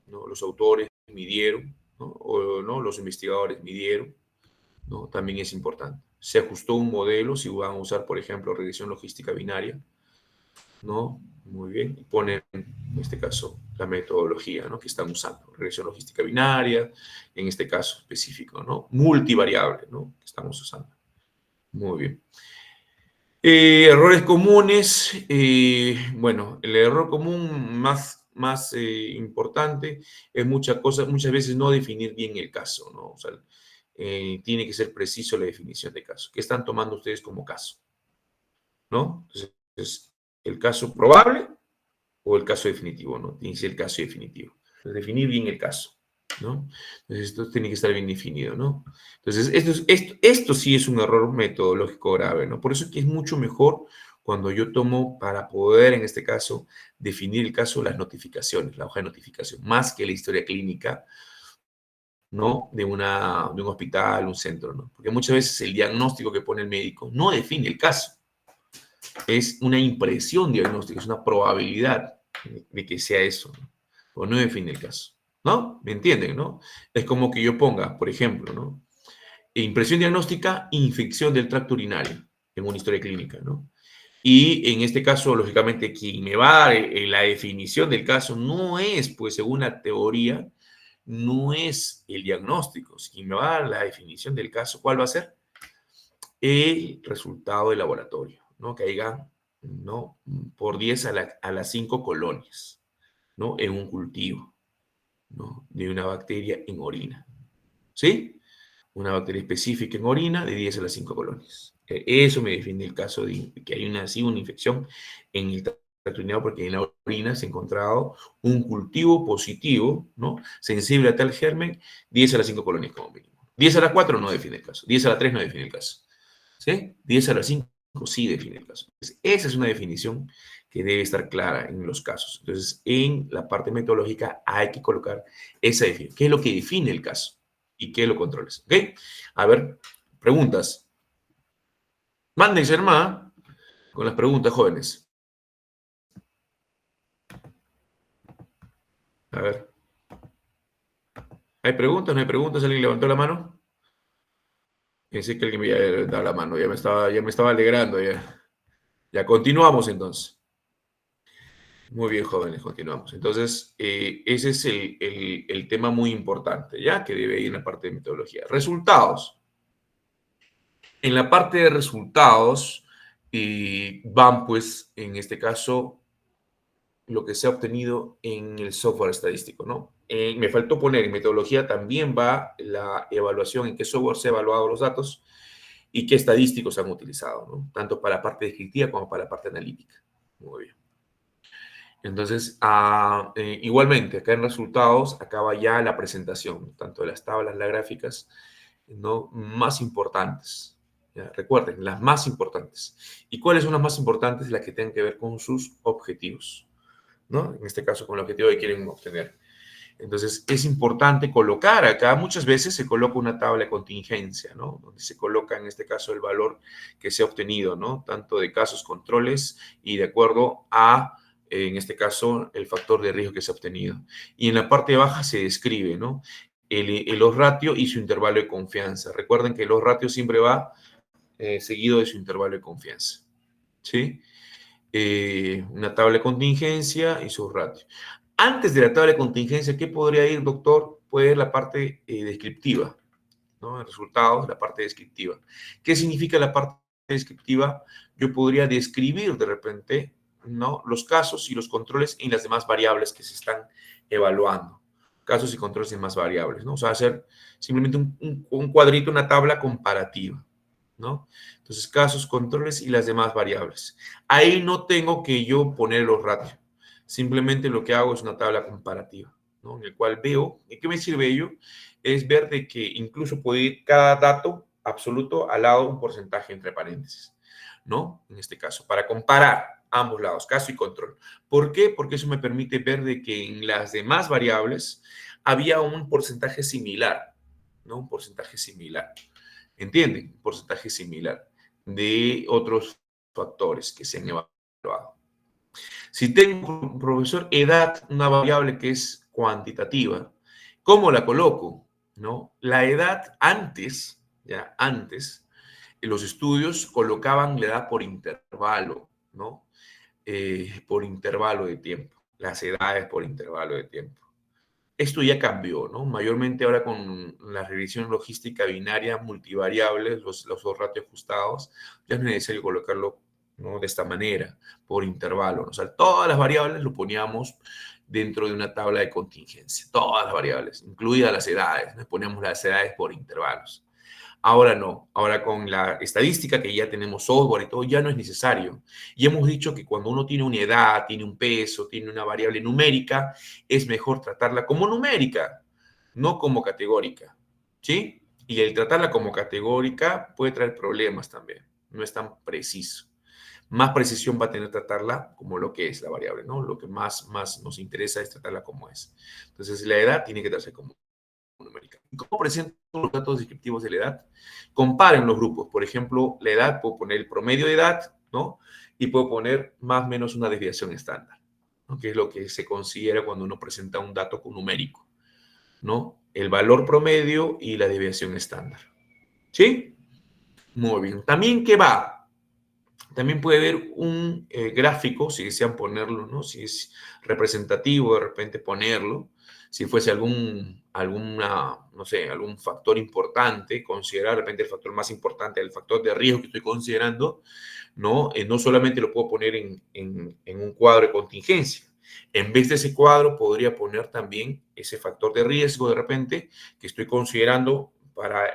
¿no? Los autores midieron, ¿no? O ¿no? Los investigadores midieron, ¿no? También es importante. Se ajustó un modelo, si van a usar, por ejemplo, regresión logística binaria, ¿no? Muy bien, y ponen, en este caso, la metodología, ¿no? Que están usando, regresión logística binaria, en este caso específico, ¿no? Multivariable, ¿no? Que estamos usando. Muy bien. Errores comunes, bueno, el error común más importante es muchas veces no definir bien el caso, ¿no? O sea, tiene que ser preciso la definición de caso. ¿Qué están tomando ustedes como caso? ¿No? Entonces, ¿es el caso probable o el caso definitivo? ¿No? Tiene que ser el caso definitivo. Entonces, definir bien el caso, ¿no? Entonces, esto tiene que estar bien definido, ¿no? Entonces, esto sí es un error metodológico grave, ¿no? Por eso es que es mucho mejor cuando yo tomo para poder, en este caso, definir el caso, las notificaciones, la hoja de notificación, más que la historia clínica, ¿no? De un hospital, un centro, ¿no? Porque muchas veces el diagnóstico que pone el médico no define el caso, es una impresión diagnóstica, es una probabilidad de que sea eso, ¿no? O no define el caso, ¿no? ¿Me entienden, no? Es como que yo ponga, por ejemplo, ¿no? Impresión diagnóstica, infección del tracto urinario en una historia clínica, ¿no? Y en este caso, lógicamente, quien me va a dar la definición del caso no es, pues, según la teoría, no es el diagnóstico. Quien me va a dar la definición del caso, ¿cuál va a ser? El resultado del laboratorio, ¿no? Que haya, ¿no? Por 10 a las 5 colonias, ¿no? En un cultivo, ¿no? De una bacteria en orina, ¿sí? Una bacteria específica en orina de 10 a las 5 colonias. Eso me define el caso de que hay una infección en el tracto urinario porque en la orina se ha encontrado un cultivo positivo, ¿no? Sensible a tal germen, 10 a las 5 colonias como mínimo. 10 a las 4 no define el caso, 10 a las 3 no define el caso. ¿Sí? 10 a las 5 sí define el caso. Entonces, esa es una definición que debe estar clara en los casos. Entonces, en la parte metodológica hay que colocar esa definición. ¿Qué es lo que define el caso? ¿Y qué lo controles? ¿Ok? A ver, preguntas. Mándense, hermano, con las preguntas, jóvenes. A ver. ¿Hay preguntas? ¿No hay preguntas? ¿Alguien levantó la mano? Pensé que alguien me había levantado la mano. Ya me estaba alegrando. Ya, ya continuamos entonces. Muy bien, jóvenes, continuamos. Entonces, ese es el tema muy importante, ¿ya? Que debe ir en la parte de metodología. Resultados. En la parte de resultados van, pues, en este caso, lo que se ha obtenido en el software estadístico, ¿no? Me faltó poner, en metodología también va la evaluación, en qué software se han evaluado los datos y qué estadísticos se han utilizado, ¿no? Tanto para la parte descriptiva como para la parte analítica. Muy bien. Entonces, igualmente, acá en resultados acaba ya la presentación, tanto de las tablas, las gráficas, ¿no? Más importantes. ¿Ya? Recuerden, las más importantes. ¿Y cuáles son las más importantes? Las que tengan que ver con sus objetivos, ¿no? En este caso, con el objetivo que quieren obtener. Entonces, es importante colocar acá, muchas veces se coloca una tabla de contingencia, ¿no? Donde se coloca, en este caso, el valor que se ha obtenido, ¿no? Tanto de casos, controles y de acuerdo a, en este caso, el factor de riesgo que se ha obtenido. Y en la parte baja se describe, ¿no? El los ratio y su intervalo de confianza. Recuerden que los ratios siempre va seguido de su intervalo de confianza, ¿sí? Una tabla de contingencia y sus ratios. Antes de la tabla de contingencia, ¿qué podría ir, doctor? Puede ir la parte descriptiva, ¿no? Resultados, la parte descriptiva. ¿Qué significa la parte descriptiva? Yo podría describir de repente, ¿no? Los casos y los controles y las demás variables que se están evaluando. Casos y controles y demás variables, ¿no? O sea, hacer simplemente un cuadrito, una tabla comparativa, ¿no? Entonces, casos, controles y las demás variables. Ahí no tengo que yo poner los ratios. Simplemente lo que hago es una tabla comparativa, ¿no? En el cual veo, ¿y qué me sirve ello? Es ver de que incluso puede ir cada dato absoluto al lado un porcentaje entre paréntesis. ¿no? En este caso, para comparar ambos lados, caso y control. ¿Por qué? Porque eso me permite ver de que en las demás variables había un porcentaje similar, ¿no? Un porcentaje similar. ¿Entienden? Un porcentaje similar de otros factores que se han evaluado. Si tengo, profesor, edad, una variable que es cuantitativa, ¿cómo la coloco? ¿No? La edad antes, ya antes, en los estudios colocaban la edad por intervalo, ¿no? Por intervalo de tiempo, las edades por intervalo de tiempo. Esto ya cambió, ¿no? Mayormente ahora con la revisión logística binaria multivariables, los dos ratios ajustados, ya no es necesario colocarlo, ¿no? De esta manera, por intervalo, ¿no? O sea, todas las variables lo poníamos dentro de una tabla de contingencia, todas las variables, incluidas las edades, ¿no? Poníamos las edades por intervalos. Ahora no, ahora con la estadística que ya tenemos software y todo, ya no es necesario. Y hemos dicho que cuando uno tiene una edad, tiene un peso, tiene una variable numérica, es mejor tratarla como numérica, no como categórica, ¿sí? Y el tratarla como categórica puede traer problemas también, no es tan preciso. Más precisión va a tener tratarla como lo que es la variable, ¿no? Lo que más nos interesa es tratarla como es. Entonces, la edad tiene que darse como numérica. ¿Cómo presento los datos descriptivos de la edad? Comparen los grupos. Por ejemplo, la edad, puedo poner el promedio de edad, ¿no? Y puedo poner más o menos una desviación estándar, ¿no? Que es lo que se considera cuando uno presenta un dato con numérico, ¿no? El valor promedio y la desviación estándar. ¿Sí? Muy bien. También, ¿qué va? También puede haber un gráfico, si desean ponerlo, ¿no? Si es representativo, de repente ponerlo. Si fuese no sé, algún factor importante, considerar de repente el factor más importante, el factor de riesgo que estoy considerando, ¿no? No solamente lo puedo poner en un cuadro de contingencia. En vez de ese cuadro, podría poner también ese factor de riesgo de repente que estoy considerando para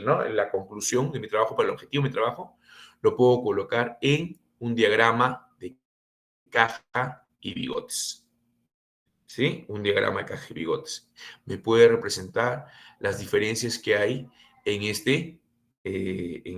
¿no? La conclusión de mi trabajo, para el objetivo de mi trabajo, lo puedo colocar en un diagrama de caja y bigotes. ¿Sí? Un diagrama de caja y bigotes. Me puede representar las diferencias que hay en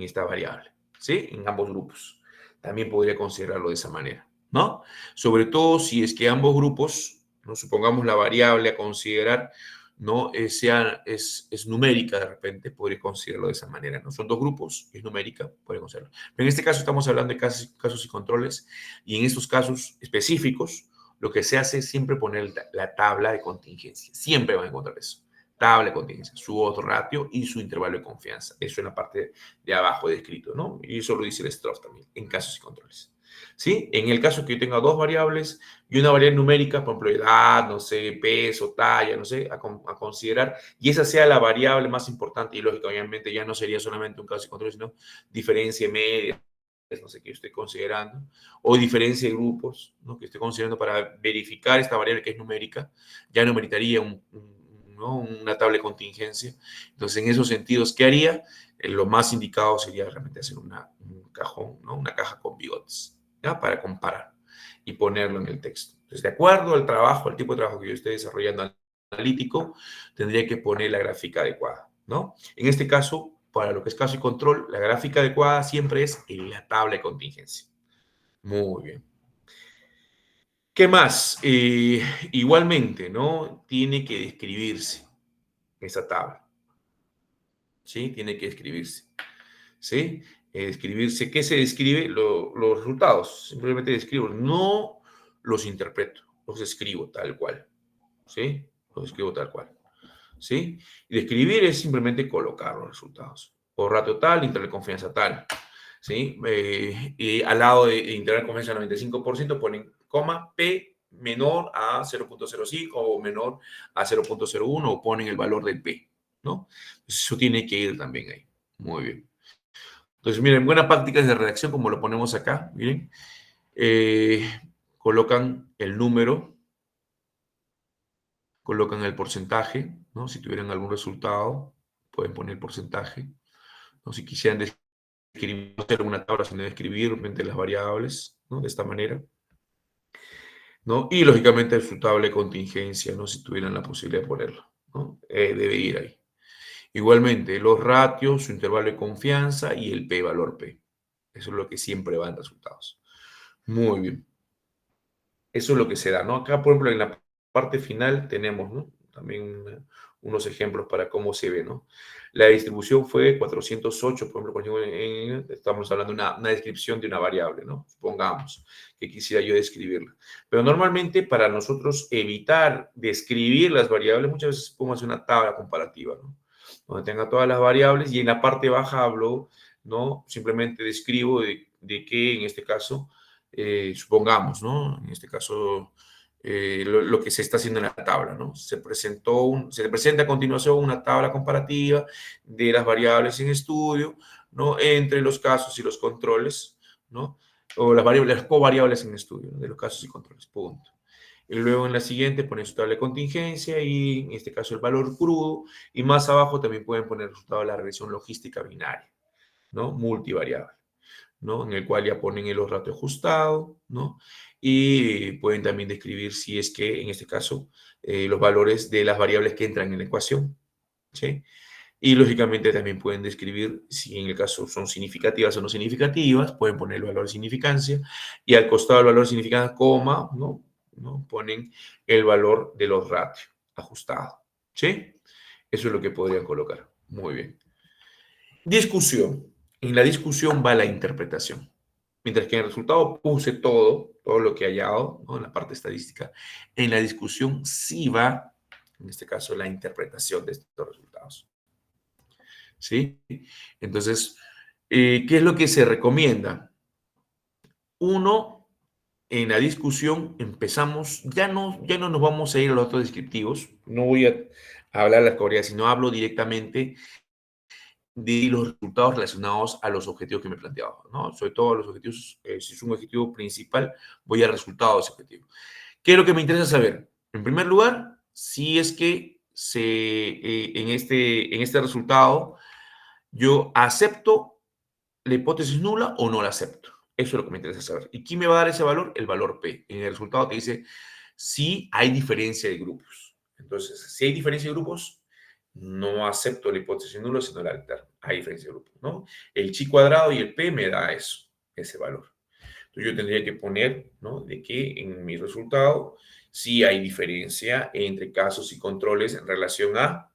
esta variable, ¿sí? En ambos grupos. También podría considerarlo de esa manera, ¿no? Sobre todo si es que ambos grupos, ¿no? Supongamos la variable a considerar, ¿no? Es numérica, de repente podría considerarlo de esa manera, ¿no? Son dos grupos, es numérica, podría considerarlo. Pero en este caso estamos hablando de casos y controles, y en estos casos específicos, lo que se hace es siempre poner la tabla de contingencia. Siempre van a encontrar eso. Tabla de contingencia, su odds ratio y su intervalo de confianza. Eso en la parte de abajo descrito, ¿no? Y eso lo dice el Stroff también, en casos y controles. ¿Sí? En el caso que yo tenga dos variables y una variable numérica, por ejemplo, edad, no sé, peso, talla, no sé, a considerar, y esa sea la variable más importante, y lógicamente ya no sería solamente un caso y control, sino diferencia media, no sé, que yo estoy considerando, o diferencia de grupos, ¿no? Que estoy considerando para verificar esta variable que es numérica, ya no meritaría ¿no? Una tabla de contingencia. Entonces, en esos sentidos, ¿qué haría? Lo más indicado sería realmente hacer un cajón, ¿no? Una caja con bigotes, ¿ya? Para comparar y ponerlo en el texto. Entonces, de acuerdo al trabajo, al tipo de trabajo que yo esté desarrollando analítico, tendría que poner la gráfica adecuada, ¿no? En este caso, para lo que es caso y control, la gráfica adecuada siempre es en la tabla de contingencia. Muy bien. ¿Qué más? Igualmente, ¿no? Tiene que describirse esa tabla, ¿sí? Tiene que describirse, ¿sí? Describirse, ¿qué se describe? Los resultados, simplemente describo, no los interpreto, los escribo tal cual, ¿sí? Los escribo tal cual, ¿sí? Y describir es simplemente colocar los resultados. Por ratio tal, intervalo de confianza tal, ¿sí? Y al lado de intervalo de confianza 95% ponen coma P menor a 0.05 o menor a 0.01 o ponen el valor del P, ¿no? Eso tiene que ir también ahí. Muy bien. Entonces, miren, buenas prácticas de redacción, como lo ponemos acá, miren, eh, colocan el número, colocan el porcentaje, ¿no? Si tuvieran algún resultado, pueden poner porcentaje, ¿no? Si quisieran describir, no hacer una tabla, sino describir realmente las variables, ¿no? De esta manera, ¿no? Y lógicamente su tabla de contingencia, ¿no? Si tuvieran la posibilidad de ponerlo, ¿no? Debe ir ahí. Igualmente, los ratios, su intervalo de confianza y el p-valor p. Eso es lo que siempre va en resultados. Muy bien. Eso es lo que se da, ¿no? Acá, por ejemplo, en la parte final tenemos, ¿no? También unos ejemplos para cómo se ve, ¿no? La distribución fue 408, por ejemplo, estamos hablando de una descripción de una variable, ¿no? Supongamos que quisiera yo describirla. Pero normalmente para nosotros evitar describir las variables, muchas veces pongo una tabla comparativa, ¿no? Donde tenga todas las variables y en la parte baja hablo, ¿no? Simplemente describo de qué, en este caso, supongamos, ¿no? En este caso, lo que se está haciendo en la tabla, ¿no? Se presenta a continuación una tabla comparativa de las variables en estudio, ¿no? Entre los casos y los controles, ¿no? O las covariables en estudio, ¿no? De los casos y controles, punto. Y luego en la siguiente ponen su tabla de contingencia y en este caso el valor crudo. Y más abajo también pueden poner el resultado de la regresión logística binaria, ¿no? Multivariable, ¿no? En el cual ya ponen el ratio ajustado, ¿no? Y pueden también describir si es que, en este caso, los valores de las variables que entran en la ecuación, ¿sí? Y lógicamente también pueden describir si en el caso son significativas o no significativas, pueden poner el valor de significancia y al costado del valor de significancia, coma, ¿no? ¿No? Ponen el valor de los ratios ajustado, ¿sí? Eso es lo que podrían colocar. Muy bien. Discusión. En la discusión va la interpretación. Mientras que en el resultado puse todo lo que he hallado, ¿no? En la parte estadística. En la discusión sí va, en este caso, la interpretación de estos resultados. ¿Sí? Entonces, ¿qué es lo que se recomienda? Uno, en la discusión empezamos, ya no nos vamos a ir a los datos descriptivos, no voy a hablar de las categorías, sino hablo directamente de los resultados relacionados a los objetivos que me he planteado, ¿no? Sobre todo los objetivos, si es un objetivo principal, voy al resultado de ese objetivo. ¿Qué es lo que me interesa saber? En primer lugar, si es que en este resultado yo acepto la hipótesis nula o no la acepto. Eso es lo que me interesa saber. ¿Y quién me va a dar ese valor? El valor P. En el resultado te dice si hay diferencia de grupos. Entonces, si hay diferencia de grupos, no acepto la hipótesis nula, sino la alterno. Hay diferencia de grupos, ¿no? El chi cuadrado y el P me da eso, ese valor. Entonces, yo tendría que poner, ¿no? De que en mi resultado sí hay diferencia entre casos y controles en relación a,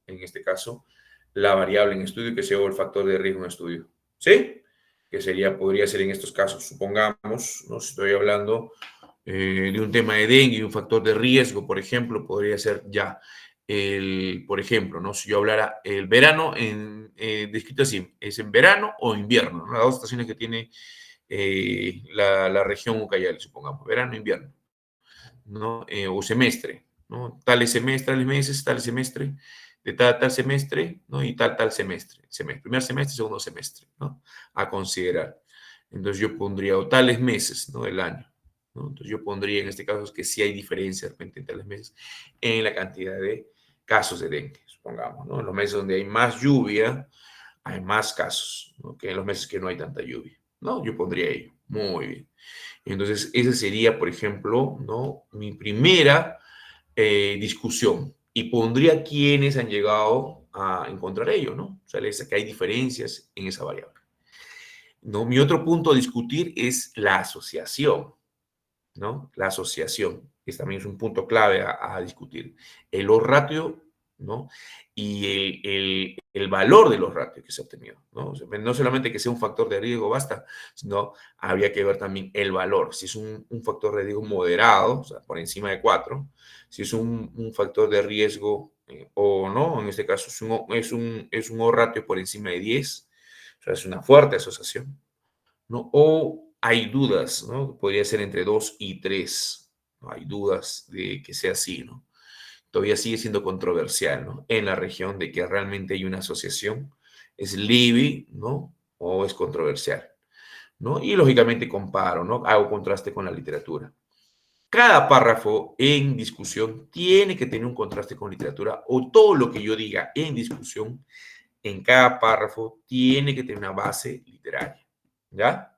en este caso, la variable en estudio que sea el factor de riesgo en estudio. ¿Sí? Que sería, podría ser en estos casos, supongamos, ¿no? Si estoy hablando de un tema de dengue y un factor de riesgo, por ejemplo, podría ser ya por ejemplo, ¿no? Si yo hablara el verano, descrito así, es en verano o invierno, ¿no? Las dos estaciones que tiene la región Ucayali, supongamos, verano e invierno, ¿no? O semestre, ¿no? Tales semestres, tales meses, tal semestre, de tal semestre, ¿no? Y tal semestre, primer semestre, segundo semestre, ¿no? A considerar. Entonces yo pondría, o tales meses, ¿no? Del año, ¿no? Entonces yo pondría en este caso que sí hay diferencia de repente entre los meses en la cantidad de casos de dengue, supongamos, ¿no? En los meses donde hay más lluvia, hay más casos, ¿no? Que en los meses que no hay tanta lluvia, ¿no? Yo pondría ello. Muy bien. Entonces, esa sería, por ejemplo, ¿no? Mi primera discusión. Y pondría quienes han llegado a encontrar ello, ¿no? O sea, que hay diferencias en esa variable. ¿No? Mi otro punto a discutir es la asociación, ¿no? La asociación, que también es un punto clave a discutir. El odds ratio, ¿no? Y el valor de los ratios que se ha obtenido, ¿no? O sea, no solamente que sea un factor de riesgo basta, sino habría que ver también el valor. Si es un factor de riesgo moderado, o sea, por encima de 4, si es un factor de riesgo o no, en este caso es un odds ratio por encima de 10, o sea, es una fuerte asociación, ¿no? O hay dudas, ¿no? Podría ser entre 2 y 3, ¿no? Hay dudas de que sea así, ¿no? Todavía sigue siendo controversial, ¿no? En la región de que realmente hay una asociación, es Libby, ¿no? O es controversial, ¿no? Y lógicamente comparo, ¿no? Hago contraste con la literatura. Cada párrafo en discusión tiene que tener un contraste con literatura o todo lo que yo diga en discusión en cada párrafo tiene que tener una base literaria, ¿ya?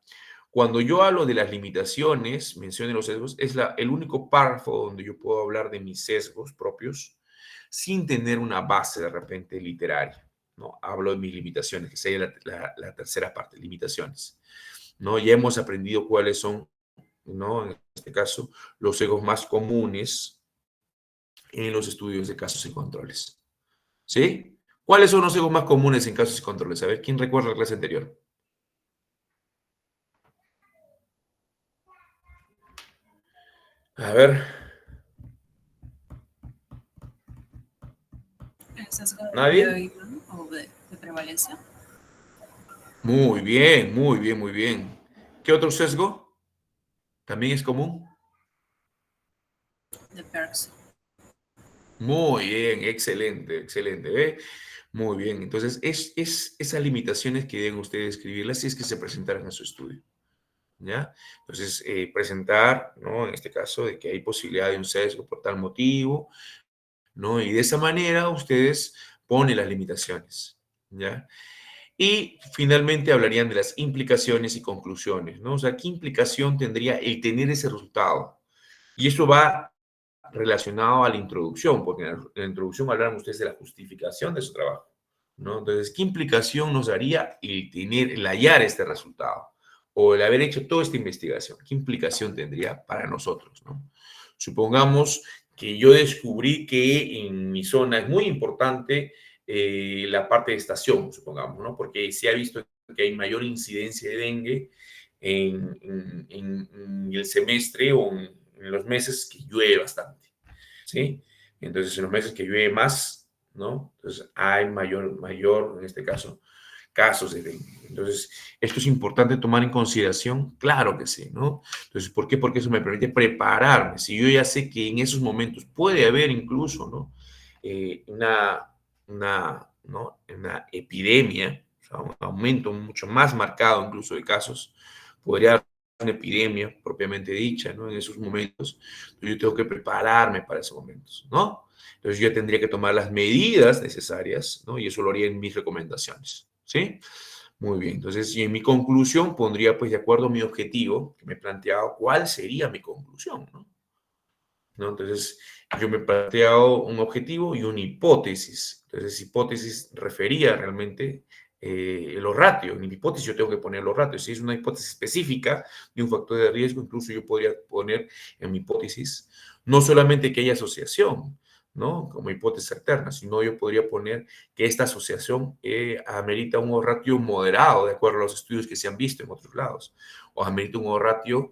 Cuando yo hablo de las limitaciones, menciono los sesgos, es el único párrafo donde yo puedo hablar de mis sesgos propios sin tener una base de repente literaria, ¿no? Hablo de mis limitaciones, que sería la tercera parte, limitaciones, ¿no? Ya hemos aprendido cuáles son, ¿no? En este caso, los sesgos más comunes en los estudios de casos y controles, ¿sí? ¿Cuáles son los sesgos más comunes en casos y controles? A ver, ¿quién recuerda la clase anterior? A ver,
El sesgo de
¿nadie?
Reutemann o de prevalencia.
Muy bien, muy bien, muy bien. ¿Qué otro sesgo también es común?
De Pearson.
Muy bien, excelente, excelente. ¿Ve? Muy bien. Entonces, es esas limitaciones que deben ustedes escribirlas si es que se presentaran a su estudio. ¿Ya? Entonces, presentar, ¿no? En este caso, de que hay posibilidad de un sesgo por tal motivo, ¿no? Y de esa manera ustedes ponen las limitaciones, ¿ya? Y finalmente hablarían de las implicaciones y conclusiones, ¿no? O sea, ¿qué implicación tendría el tener ese resultado? Y eso va relacionado a la introducción, porque en la introducción hablaron ustedes de la justificación de su trabajo, ¿no? Entonces, ¿qué implicación nos daría el hallar este resultado? O el haber hecho toda esta investigación, ¿qué implicación tendría para nosotros, ¿no? Supongamos que yo descubrí que en mi zona es muy importante la parte de estación, supongamos, ¿no? Porque se ha visto que hay mayor incidencia de dengue en el semestre o en los meses que llueve bastante, ¿sí? Entonces, en los meses que llueve más, ¿no? Entonces, hay mayor, en este caso, casos de dengue. Entonces, ¿esto es importante tomar en consideración? Claro que sí, ¿no? Entonces, ¿por qué? Porque eso me permite prepararme. Si yo ya sé que en esos momentos puede haber incluso, ¿no? Una epidemia, o sea, un aumento mucho más marcado incluso de casos, podría haber una epidemia propiamente dicha, ¿no? En esos momentos, yo tengo que prepararme para esos momentos, ¿no? Entonces yo tendría que tomar las medidas necesarias, ¿no? Y eso lo haría en mis recomendaciones, ¿sí? Muy bien, entonces, y en mi conclusión pondría, pues, de acuerdo a mi objetivo, que me he planteado, cuál sería mi conclusión, ¿no? ¿No? Entonces, yo me he planteado un objetivo y una hipótesis. Entonces, hipótesis refería realmente los ratios. En mi hipótesis yo tengo que poner los ratios. Si es una hipótesis específica de un factor de riesgo, incluso yo podría poner en mi hipótesis no solamente que haya asociación, ¿no? Como hipótesis alterna, sino yo podría poner que esta asociación amerita un ratio moderado, de acuerdo a los estudios que se han visto en otros lados, o amerita un ratio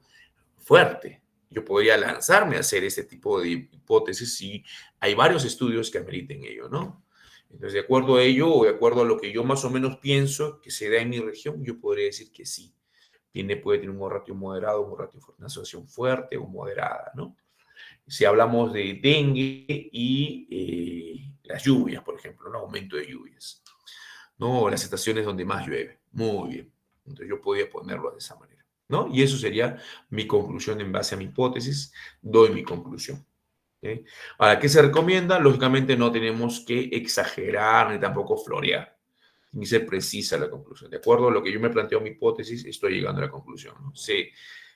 fuerte. Yo podría lanzarme a hacer este tipo de hipótesis si hay varios estudios que ameriten ello, ¿no? Entonces, de acuerdo a ello o de acuerdo a lo que yo más o menos pienso que se da en mi región, yo podría decir que sí. Puede tener un ratio moderado, un ratio fuerte, una asociación fuerte o moderada, ¿no? Si hablamos de dengue y las lluvias, por ejemplo, un aumento de lluvias, ¿no? Las estaciones donde más llueve. Muy bien. Entonces yo podía ponerlo de esa manera, ¿no? Y eso sería mi conclusión en base a mi hipótesis. Doy mi conclusión. ¿Okay? Ahora, ¿qué se recomienda? Lógicamente no tenemos que exagerar ni tampoco florear, ni ser precisa la conclusión. De acuerdo a lo que yo me planteo mi hipótesis, estoy llegando a la conclusión, ¿no? ¿Se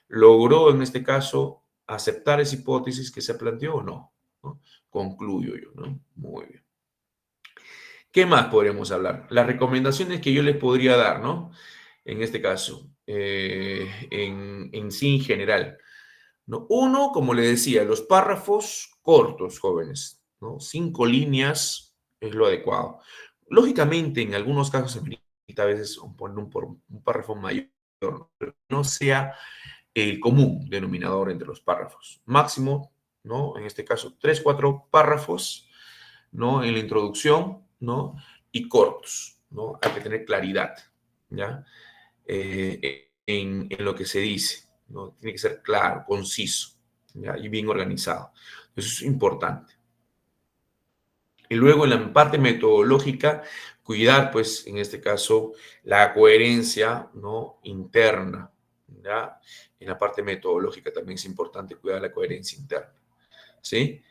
logró en este caso aceptar esa hipótesis que se planteó o no? ¿No? Concluyo yo, ¿no? Muy bien. ¿Qué más podríamos hablar? Las recomendaciones que yo les podría dar, ¿no? En este caso, en sí en general, ¿no? Uno, como le decía, los párrafos cortos, jóvenes, ¿no? 5 líneas es lo adecuado. Lógicamente, en algunos casos se amerita a veces poner un párrafo mayor, ¿no? Pero no sea el común denominador entre los párrafos. Máximo, ¿no? En este caso, 3, 4 párrafos, ¿no? En la introducción, ¿no? Y cortos, ¿no? Hay que tener claridad, ¿ya? En lo que se dice, ¿no? Tiene que ser claro, conciso, ¿ya? Y bien organizado. Eso es importante. Y luego en la parte metodológica, cuidar, pues, en este caso, la coherencia, ¿no? Interna, ¿ya? En la parte metodológica también es importante cuidar la coherencia interna, ¿sí?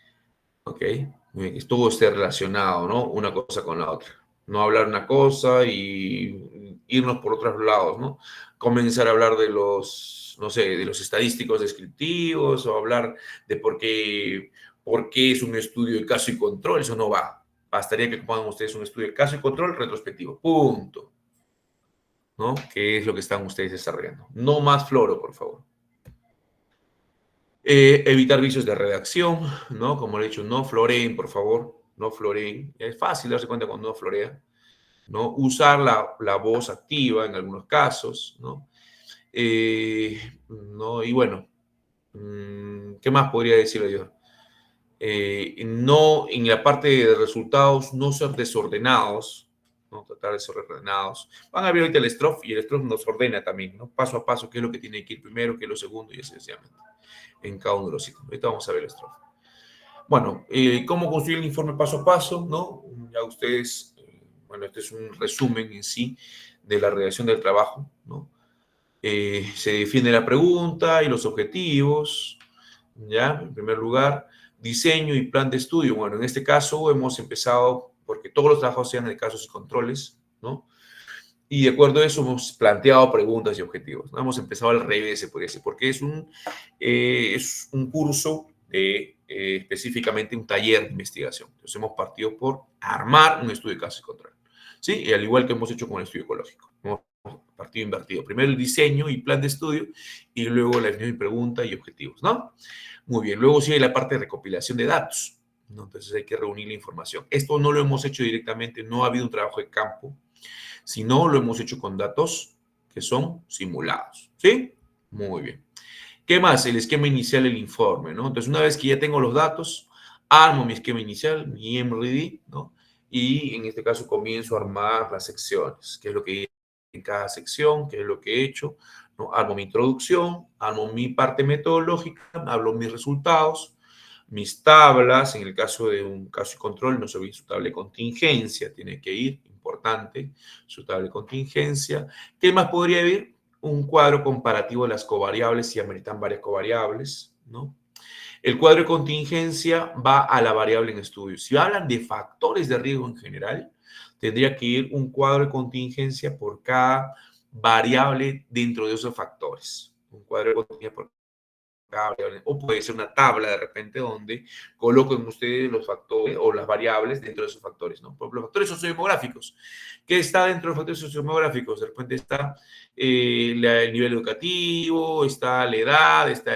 ¿Ok? Muy bien, que todo esté relacionado, ¿no? Una cosa con la otra. No hablar una cosa y irnos por otros lados, ¿no? Comenzar a hablar de los, no sé, de los estadísticos descriptivos o hablar de por qué es un estudio de caso y control, eso no va, Bastaría que pongan ustedes un estudio de caso y control retrospectivo. Punto. ¿No? ¿Qué es lo que están ustedes desarrollando? No más floro, por favor. Evitar vicios de redacción, ¿no? Como le he dicho, no floreen, por favor. No floreen. Es fácil darse cuenta cuando no florea, ¿no? Usar la voz activa en algunos casos, ¿no? ¿No? Y bueno, ¿qué más podría decirle yo? No, en la parte de resultados, no ser desordenados, ¿no? Tratar de ser ordenados. Van a ver ahorita el STROF y el STROF nos ordena también, ¿no? Paso a paso, qué es lo que tiene que ir primero, qué es lo segundo y así sucesivamente en cada uno de los sitios. Ahorita vamos a ver el STROF. Bueno, cómo construir el informe paso a paso, ¿no? Ya ustedes, bueno, este es un resumen en sí de la redacción del trabajo, ¿no? Se define la pregunta y los objetivos, ¿ya? En primer lugar, diseño y plan de estudio. Bueno, en este caso hemos empezado, porque todos los trabajos sean de casos y controles, ¿no? Y de acuerdo a eso hemos planteado preguntas y objetivos, ¿no? Hemos empezado al revés, se podría decir, porque es un curso de específicamente un taller de investigación. Entonces hemos partido por armar un estudio de casos y control, ¿sí? Y al igual que hemos hecho con el estudio ecológico. Hemos partido invertido. Primero el diseño y plan de estudio y luego la definición de pregunta y objetivos, ¿no? Muy bien. Luego sigue la parte de recopilación de datos, ¿no? Entonces hay que reunir la información. Esto no lo hemos hecho directamente, no ha habido un trabajo de campo, sino lo hemos hecho con datos que son simulados, ¿sí? Muy bien. ¿Qué más? El esquema inicial del informe, ¿no? Entonces, una vez que ya tengo los datos, armo mi esquema inicial, mi MRD, ¿no? Y en este caso comienzo a armar las secciones, qué es lo que hay en cada sección, qué es lo que he hecho, ¿no? Armo mi introducción, armo mi parte metodológica, hablo mis resultados, mis tablas, en el caso de un caso de control, no se olvide su tabla de contingencia, tiene que ir, importante, su tabla de contingencia. ¿Qué más podría ir? Un cuadro comparativo de las covariables, si ameritan varias covariables, ¿no? El cuadro de contingencia va a la variable en estudio. Si hablan de factores de riesgo en general, tendría que ir un cuadro de contingencia por cada variable dentro de esos factores. Un cuadro de contingencia por cada variable. O puede ser una tabla de repente donde coloquen ustedes los factores o las variables dentro de esos factores, ¿no? Por ejemplo, los factores sociodemográficos. ¿Qué está dentro de los factores sociodemográficos? De repente está el nivel educativo, está la edad, está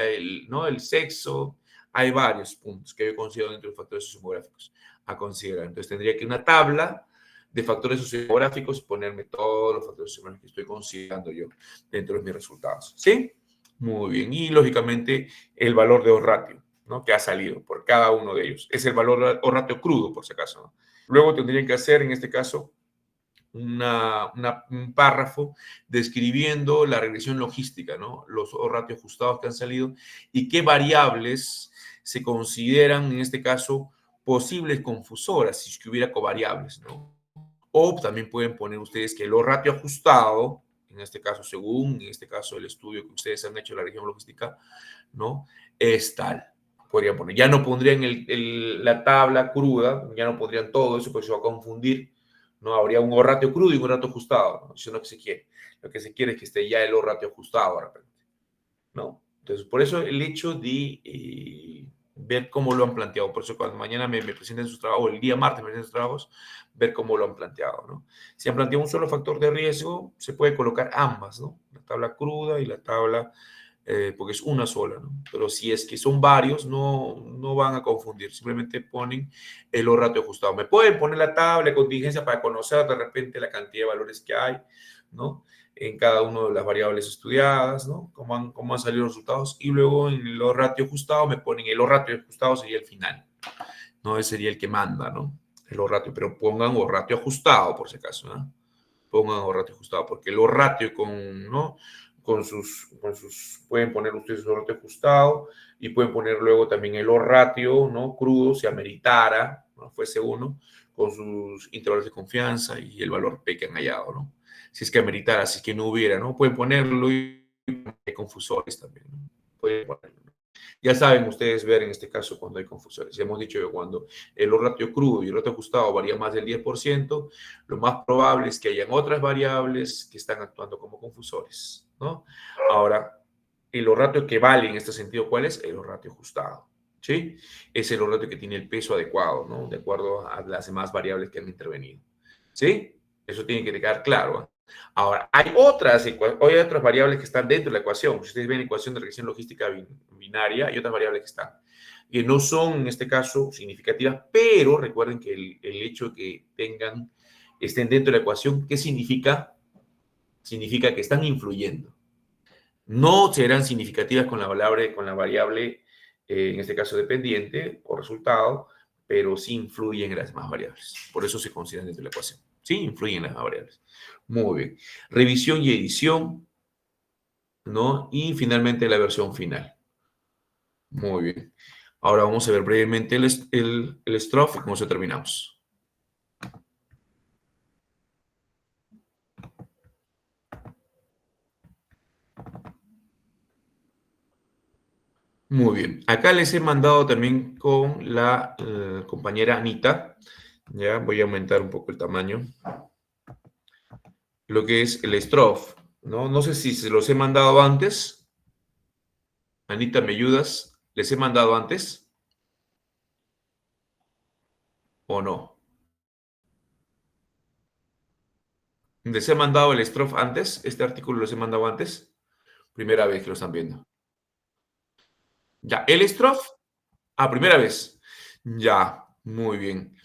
¿no? el sexo. Hay varios puntos que yo considero dentro de los factores sociodemográficos a considerar. Entonces tendría que una tabla de factores sociodemográficos ponerme todos los factores sociodemográficos que estoy considerando yo dentro de mis resultados. ¿Sí? Muy bien. Y lógicamente el valor de O-ratio, ¿no? Que ha salido por cada uno de ellos. Es el valor O-ratio crudo, por si acaso, ¿no? Luego tendrían que hacer, en este caso, un párrafo describiendo la regresión logística, ¿no? Los O-ratios ajustados que han salido y qué variables se consideran, en este caso, posibles confusoras, si es que hubiera covariables, ¿no? O también pueden poner ustedes que el O-ratio ajustado, en este caso, según en este caso el estudio que ustedes han hecho de la región logística, ¿no? Es tal. Podrían poner. Ya no pondrían la tabla cruda, ya no pondrían todo eso, porque se va a confundir, ¿no? Habría un O-ratio crudo y un O-ratio ajustado, ¿no? Eso es lo que se quiere. Lo que se quiere es que esté ya el O-ratio ajustado de repente, ¿no? Entonces, por eso el hecho de ver cómo lo han planteado. Por eso cuando mañana me presenten sus trabajos, o el día martes me presenten sus trabajos, ver cómo lo han planteado, ¿no? Si han planteado un solo factor de riesgo, se puede colocar ambas, ¿no? La tabla cruda y la tabla, porque es una sola, ¿no? Pero si es que son varios, no van a confundir. Simplemente ponen el O-ratio ajustado. Me pueden poner la tabla de contingencia para conocer de repente la cantidad de valores que hay, ¿no? En cada una de las variables estudiadas, ¿no? Cómo han salido los resultados. Y luego en el O-ratio ajustado me ponen el O-ratio ajustado sería el final, ¿no? Ese sería el que manda, ¿no? El O-ratio, pero pongan O-ratio ajustado por si acaso, ¿no? Pongan O-ratio ajustado, porque el O-ratio ¿no? Con sus, pueden poner ustedes el O-ratio ajustado y pueden poner luego también el O-ratio, ¿no? Crudo, si ameritara, ¿no? Fuese uno, con sus intervalos de confianza y el valor P que han hallado, ¿no? Si es que ameritara, si es que no hubiera, ¿no? Pueden ponerlo y hay confusores también, ¿no? Pueden ponerlo, ¿no? Ya saben ustedes ver en este caso cuando hay confusores. Ya hemos dicho que cuando el O-ratio crudo y el O-ratio ajustado varía más del 10%, lo más probable es que hayan otras variables que están actuando como confusores, ¿no? Ahora, el O-ratio que vale en este sentido, ¿cuál es? El O-ratio ajustado. ¿sí? Es el laboratorio que tiene el peso adecuado, ¿no? De acuerdo a las demás variables que han intervenido, ¿sí? Eso tiene que quedar claro, ¿eh? Ahora, hay otras variables que están dentro de la ecuación. Si ustedes ven la ecuación de regresión logística binaria, hay otras variables que están, que no son, en este caso, significativas, pero recuerden que el hecho de que estén dentro de la ecuación, ¿qué significa? Significa que están influyendo. No serán significativas con la variable, en este caso dependiente o resultado, pero sí influyen en las demás variables. Por eso se consideran dentro de la ecuación. Sí, influyen en las demás variables. Muy bien. Revisión y edición, ¿no? Y finalmente la versión final. Muy bien. Ahora vamos a ver brevemente el strofe y con eso terminamos. Muy bien. Acá les he mandado también con la compañera Anita. Ya voy a aumentar un poco el tamaño. Lo que es el strofe, ¿no? No sé si se los he mandado antes. Anita, ¿me ayudas? ¿Les he mandado antes o no? ¿Les he mandado el strofe antes? ¿Este artículo los he mandado antes? Primera vez que lo están viendo. Ya, el strofe, primera vez. Ya, muy bien.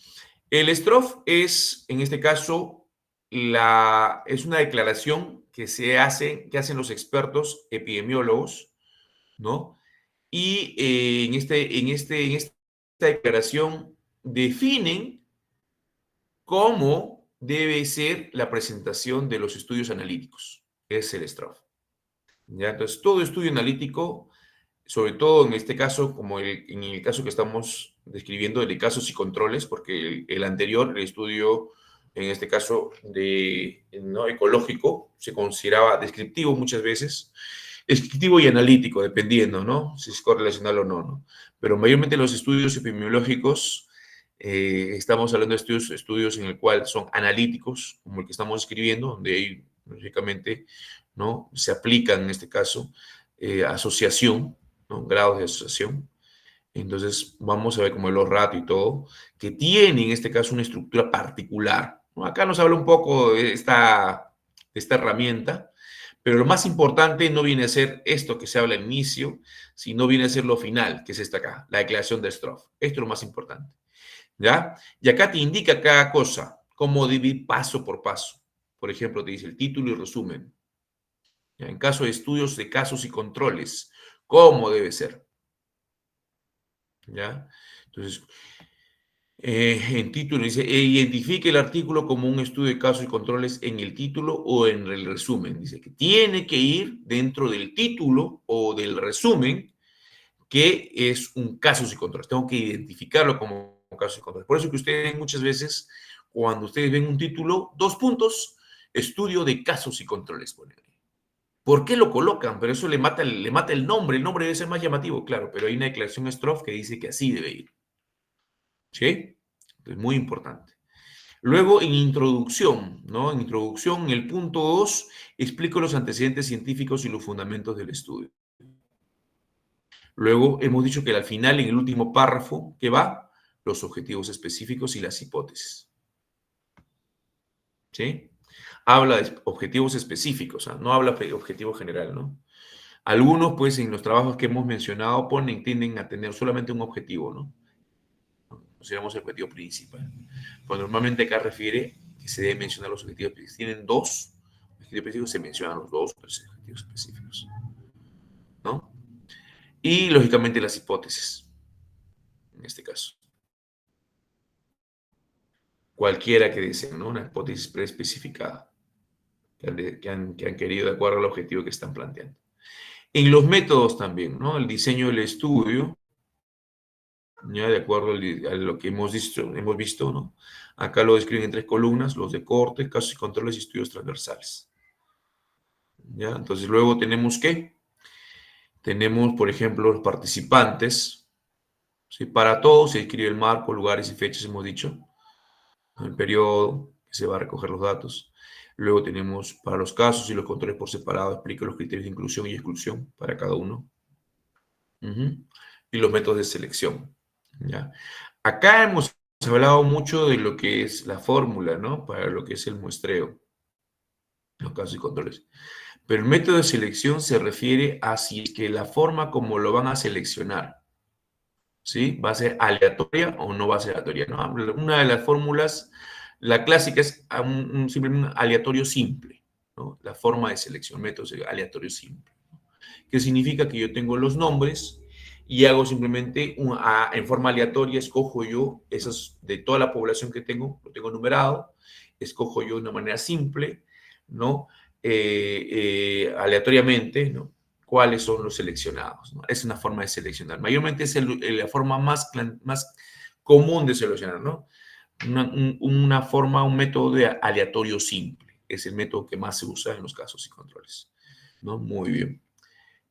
El strofe es, en este caso, es una declaración que que hacen los expertos epidemiólogos, ¿no? Y en esta declaración definen cómo debe ser la presentación de los estudios analíticos. Es el strofe. ¿Ya? Entonces, todo estudio analítico, sobre todo en este caso, como en el caso que estamos describiendo, de casos y controles, porque el anterior, el estudio, en este caso, ¿no? ecológico, se consideraba descriptivo muchas veces, descriptivo y analítico, dependiendo, ¿no? Si es correlacional o no, ¿no? Pero mayormente los estudios epidemiológicos, estamos hablando de estudios en el cual son analíticos, como el que estamos escribiendo, donde hay, lógicamente, ¿no? Se aplican, en este caso, asociación, ¿no? Grados de asociación. Entonces, vamos a ver como los ratio y todo, que tiene, en este caso, una estructura particular, ¿no? Acá nos habla un poco de esta herramienta, pero lo más importante no viene a ser esto que se habla al inicio, sino viene a ser lo final, que es esta acá, la declaración de strofe. Esto es lo más importante, ¿ya? Y acá te indica cada cosa, cómo dividir paso por paso. Por ejemplo, te dice el título y resumen. ¿Ya? En caso de estudios de casos y controles, ¿cómo debe ser? ¿Ya? Entonces, en título dice, identifique el artículo como un estudio de casos y controles en el título o en el resumen. Dice que tiene que ir dentro del título o del resumen, que es un casos y controles. Tengo que identificarlo como casos y controles. Por eso que ustedes ven muchas veces, cuando ustedes ven un título, 2 puntos, estudio de casos y controles. ¿Por qué lo colocan? Pero eso le mata el nombre debe ser más llamativo, claro, pero hay una declaración strofe que dice que así debe ir. ¿Sí? Es muy importante. Luego, en introducción, ¿no? En introducción, en el punto 2, explico los antecedentes científicos y los fundamentos del estudio. Luego, hemos dicho que al final, en el último párrafo, ¿qué va? Los objetivos específicos y las hipótesis. ¿Sí? Habla de objetivos específicos, ¿eh? No habla de objetivo general, ¿no? Algunos, pues, en los trabajos que hemos mencionado, tienden a tener solamente un objetivo, ¿no? Consideramos el objetivo principal. Pues normalmente acá refiere que se debe mencionar los objetivos específicos. Tienen 2 objetivos específicos, se mencionan los 2 objetivos específicos, ¿no? Y, lógicamente, las hipótesis, en este caso. Cualquiera que deseen, ¿no? Una hipótesis preespecificada que han querido de acuerdo al objetivo que están planteando. En los métodos también, ¿no? El diseño del estudio, ya de acuerdo a lo que hemos visto, ¿no? Acá lo describen en 3 columnas, los de corte, casos y controles y estudios transversales. ¿Ya? Entonces luego tenemos ¿qué? Tenemos, por ejemplo, los participantes. ¿Sí? Para todos se escribe el marco, lugares y fechas, hemos dicho. El periodo que se va a recoger los datos. Luego tenemos para los casos y los controles por separado, explica los criterios de inclusión y exclusión para cada uno. y los métodos de selección. ¿Ya? Acá hemos hablado mucho de lo que es la fórmula, ¿no? Para lo que es el muestreo, los casos y controles. Pero el método de selección se refiere a si es que la forma como lo van a seleccionar, ¿sí? ¿Va a ser aleatoria o no va a ser aleatoria? ¿No? Una de las fórmulas, la clásica es simplemente un aleatorio simple, ¿no? La forma de selección, método aleatorio simple, ¿no? Que significa que yo tengo los nombres y hago simplemente en forma aleatoria, escojo yo esos de toda la población que tengo, lo tengo numerado, escojo yo de una manera simple, ¿no? Aleatoriamente, ¿no? Cuáles son los seleccionados, ¿no? Es una forma de seleccionar. Mayormente es la forma más común de seleccionar, ¿no? Una forma, un método de aleatorio simple. Es el método que más se usa en los casos y controles, ¿no? Muy bien.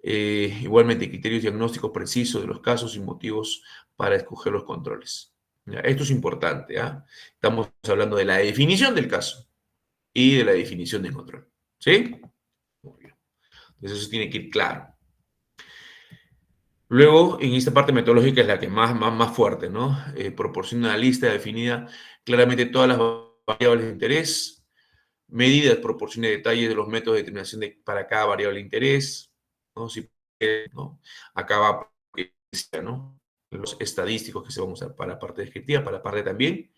Igualmente, criterios diagnósticos precisos de los casos y motivos para escoger los controles. ¿Ya? Esto es importante, ¿eh? Estamos hablando de la definición del caso y de la definición del control. ¿Sí? Muy bien. Entonces eso tiene que ir claro. Luego, en esta parte metodológica es la que más fuerte, ¿no? Proporciona una lista definida claramente todas las variables de interés, medidas, proporciona detalles de los métodos de determinación para cada variable de interés, ¿no? Si, ¿no? Acá va, ¿no? Los estadísticos que se van a usar para la parte descriptiva, para la parte también,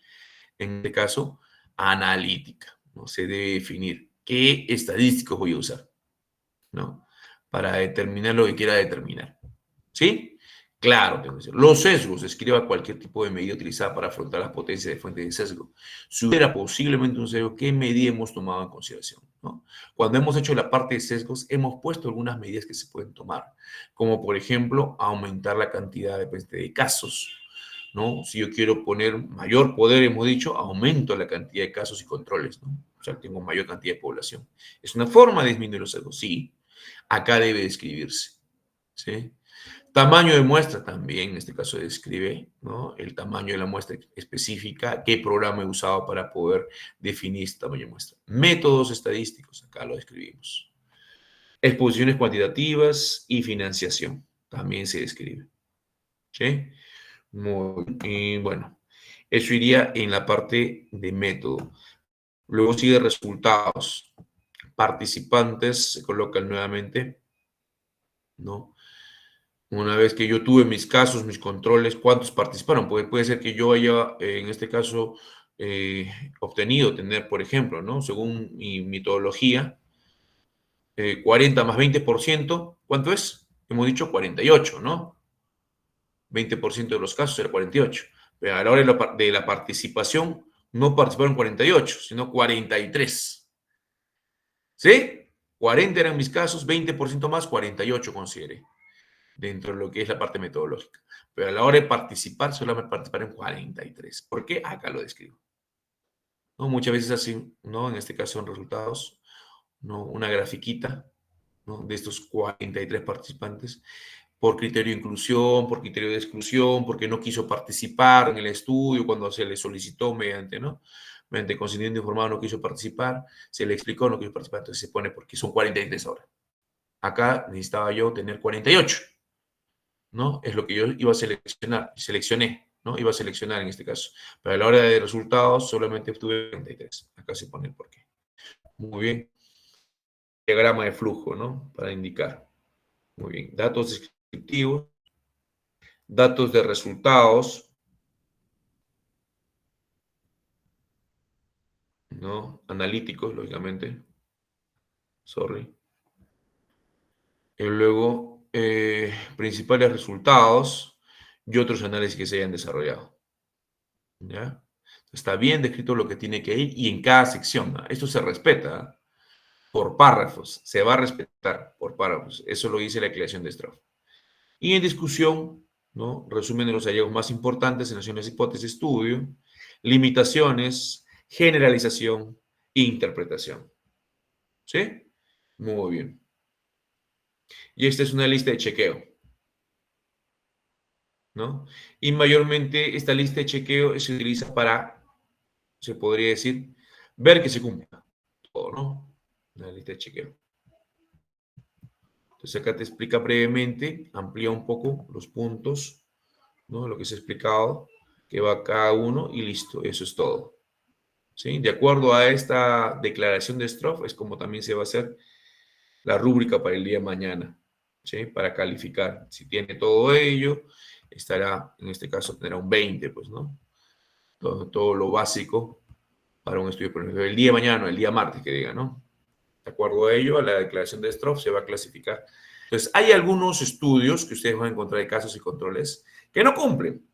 en este caso, analítica, ¿no? Se debe definir qué estadísticos voy a usar, ¿no? Para determinar lo que quiera determinar. ¿Sí? Claro, tengo que decir. Los sesgos, escriba cualquier tipo de medida utilizada para afrontar las potencias de fuente de sesgo. Si hubiera posiblemente un sesgo, ¿qué medida hemos tomado en consideración? ¿No? Cuando hemos hecho la parte de sesgos, hemos puesto algunas medidas que se pueden tomar, como por ejemplo, aumentar la cantidad de casos, ¿no? Si yo quiero poner mayor poder, hemos dicho, aumento la cantidad de casos y controles, ¿no? O sea, tengo mayor cantidad de población. ¿Es una forma de disminuir los sesgos? Sí. Acá debe describirse, ¿sí? Tamaño de muestra también, en este caso describe, ¿no? El tamaño de la muestra específica, qué programa he usado para poder definir este tamaño de muestra. Métodos estadísticos, acá lo describimos. Exposiciones cuantitativas y financiación, también se describe. ¿Sí? Y bueno, eso iría en la parte de método. Luego sigue resultados. Participantes se colocan nuevamente, ¿no? Una vez que yo tuve mis casos, mis controles, ¿cuántos participaron? Puede ser que yo haya, en este caso, obtenido, tener, por ejemplo, ¿no? Según mi metodología, 40 más 20%, ¿cuánto es? Hemos dicho 48, ¿no? 20% de los casos era 48. Pero a la hora de la participación, no participaron 48, sino 43. ¿Sí? 40 eran mis casos, 20% más, 48 consideré, dentro de lo que es la parte metodológica. Pero a la hora de participar, solamente participaron 43. ¿Por qué? Acá lo describo. ¿No? Muchas veces así, ¿no? En este caso son resultados, ¿no? Una grafiquita, ¿no? De estos 43 participantes, por criterio de inclusión, por criterio de exclusión, porque no quiso participar en el estudio cuando se le solicitó mediante, ¿no? Mediante consentimiento informado no quiso participar, se le explicó, no quiso participar, entonces se pone porque son 43 ahora. Acá necesitaba yo tener 48. ¿No? Es lo que yo iba a seleccionar, seleccioné, ¿no? Iba a seleccionar en este caso. Pero a la hora de resultados solamente obtuve 33. Acá se pone el porqué. Muy bien. Diagrama de flujo, ¿no? Para indicar. Muy bien. Datos descriptivos, datos de resultados, ¿no? Analíticos, lógicamente. Sorry. Y luego, principales resultados y otros análisis que se hayan desarrollado. ¿Ya? Está bien descrito lo que tiene que ir y en cada sección, ¿no? Esto se respeta, ¿eh? Por párrafos, se va a respetar por párrafos. Eso lo dice la declaración de Stroff. Y en discusión, ¿no? Resumen de los hallazgos más importantes en las hipótesis de estudio, limitaciones, generalización e interpretación. ¿Sí? Muy bien. Y esta es una lista de chequeo, ¿no? Y mayormente esta lista de chequeo se utiliza para, se podría decir, ver que se cumpla todo, ¿no? Una lista de chequeo. Entonces acá te explica brevemente, amplía un poco los puntos, ¿no? Lo que se ha explicado, que va cada uno y listo, eso es todo. ¿Sí? De acuerdo a esta declaración de Stroff, es como también se va a hacer la rúbrica para el día de mañana, ¿sí? Para calificar. Si tiene todo ello, estará, en este caso, tendrá un 20, pues, ¿no? Todo lo básico para un estudio, por ejemplo, el día de mañana, el día martes, que diga, ¿no? De acuerdo a ello, a la declaración de Stroff se va a clasificar. Entonces, hay algunos estudios que ustedes van a encontrar de casos y controles que no cumplen,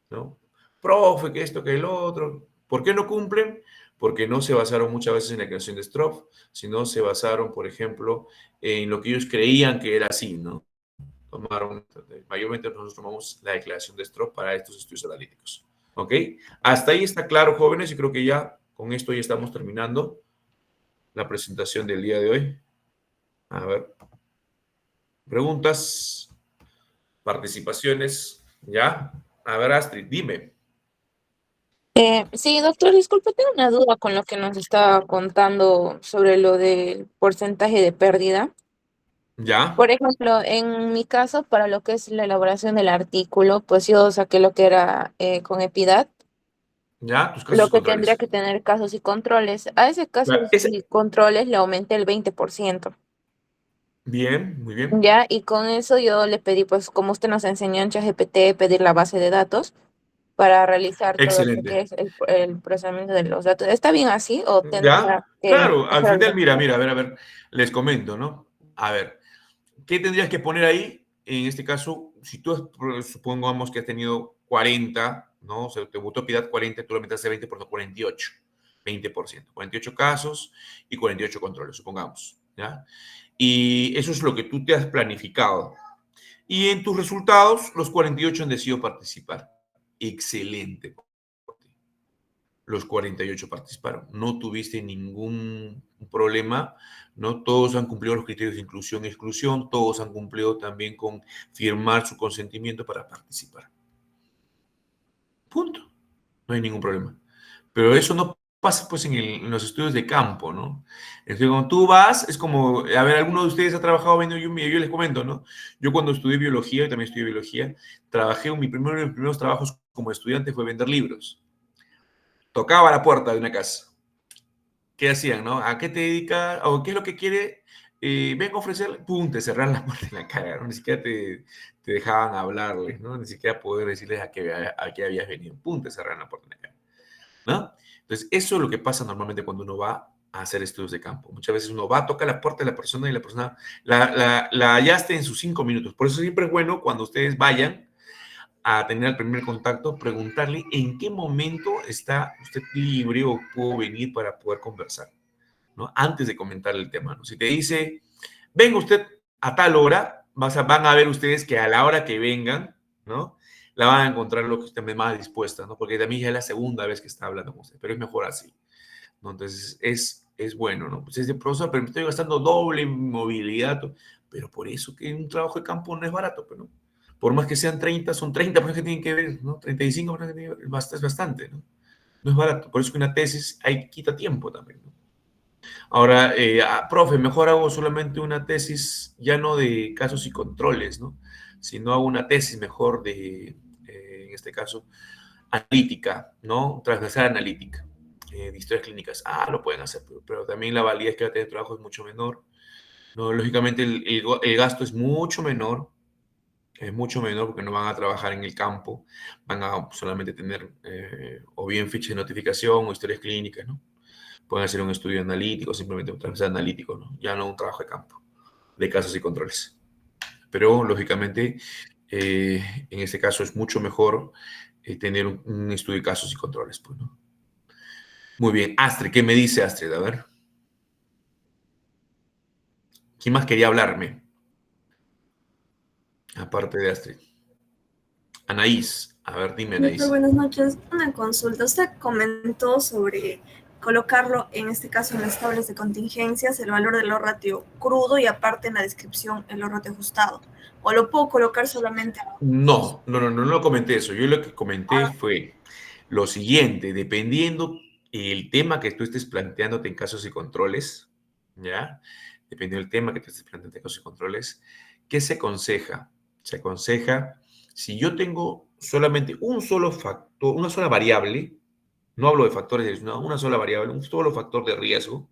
¿no? Profe, que esto, que el otro. ¿Por qué no cumplen? Porque no se basaron muchas veces en la creación de Stroff, sino se basaron, por ejemplo, en lo que ellos creían que era así, ¿no? Mayormente nosotros tomamos la declaración de Stroff para estos estudios analíticos. ¿Ok? Hasta ahí está claro, jóvenes, y creo que ya con esto ya estamos terminando la presentación del día de hoy. A ver, preguntas, participaciones, ¿ya? A ver, Astrid, dime.
Sí, doctor, disculpe, tengo una duda con lo que nos estaba contando sobre lo del porcentaje de pérdida.
¿Ya?
Por ejemplo, en mi caso, para lo que es la elaboración del artículo, pues yo saqué lo que era con Epidat,
¿Ya? Tus casos
lo
y
que tendría
controles.
que tener casos y controles. A ese casos
Ese,
y controles le aumenté el 20%.
bien, muy bien.
Ya, y con eso yo le pedí, pues como usted nos enseñó en ChatGPT, pedir la base de datos para realizar todo lo que
Excelente.
es el procesamiento de los datos. ¿Está bien así o
¿Ya?
tendría que
Claro, al
hacer
final,
algo?
mira, a ver, les comento, ¿no? A ver, ¿qué tendrías que poner ahí? En este caso, si tú supongamos que has tenido 40, ¿no? O sea, te votó Piedad 40, tú le metes 20 por 48, 20%, 48 casos y 48 controles, supongamos, ¿ya? Y eso es lo que tú te has planificado. Y en tus resultados, los 48 han decidido participar. Excelente. Los 48 participaron. No tuviste ningún problema, ¿no? Todos han cumplido los criterios de inclusión y exclusión, todos han cumplido también con firmar su consentimiento para participar. Punto. No hay ningún problema. Pero eso no pasa pues en los estudios de campo, ¿no? Entonces, cuando tú vas, es como, a ver, alguno de ustedes ha trabajado viendo yo les comento, ¿no? Yo cuando estudié biología, yo también estudié biología, trabajé, mis primeros trabajos como estudiante fue vender libros. Tocaba la puerta de una casa. ¿Qué hacían, no? ¿A qué te dedicas? ¿O qué es lo que quiere? Vengo a ofrecerle, pum, te cerran la puerta en la cara, ¿no? Ni siquiera te dejaban hablarles, ¿no? Ni siquiera poder decirles a qué habías venido, pum, te cerran la puerta en la cara, ¿no? Entonces, eso es lo que pasa normalmente cuando uno va a hacer estudios de campo. Muchas veces uno va, toca la puerta de la persona y la persona la hallaste en sus 5 minutos. Por eso siempre es bueno cuando ustedes vayan a tener el primer contacto, preguntarle en qué momento está usted libre o puedo venir para poder conversar, ¿no? Antes de comentar el tema, ¿no? Si te dice, venga usted a tal hora, van a ver ustedes que a la hora que vengan, ¿no? La van a encontrar lo que usted más dispuesta, ¿no? Porque también ya es la segunda vez que está hablando con usted, pero es mejor así, ¿no? Entonces, es bueno, ¿no? Pues es de profesor, pero me estoy gastando doble en movilidad, pero por eso que un trabajo de campo no es barato, pero no. Por más que sean 30, son 30 personas que tienen que ver, ¿no? 35 personas que tienen que ver, es bastante, ¿no? No es barato. Por eso que una tesis ahí quita tiempo también, ¿no? Ahora, profe, mejor hago solamente una tesis ya no de casos y controles, ¿no? Sino hago una tesis mejor en este caso, analítica, ¿no? Transversal analítica, de historias clínicas. Lo pueden hacer, pero también la validez que va a tener el trabajo es mucho menor, ¿no? Lógicamente el gasto es mucho menor porque no van a trabajar en el campo, van a solamente tener o bien fichas de notificación o historias clínicas, ¿no? Pueden hacer un estudio analítico, simplemente un trabajo analítico, ¿no? Ya no un trabajo de campo, de casos y controles. Pero, lógicamente, en este caso es mucho mejor tener un estudio de casos y controles, pues, ¿no? Muy bien. Astrid, ¿qué me dice Astrid? A ver. ¿Quién más quería hablarme? Aparte de Astrid. Anaís. A ver, dime,
Doctor,
Anaís.
buenas noches. Una consulta. Usted comentó sobre colocarlo, en este caso, en las tablas de contingencias, el valor del ratio crudo y aparte en la descripción el ratio ajustado. ¿O lo puedo colocar solamente a los...
No comenté eso. Yo lo que comenté fue lo siguiente, dependiendo el tema que tú estés planteándote en casos y controles, ¿ya? dependiendo del tema que te estés planteando de casos y controles. ¿Qué se aconseja? Se aconseja, si yo tengo solamente un solo factor, una sola variable, no hablo de factores, no, una sola variable, un solo factor de riesgo.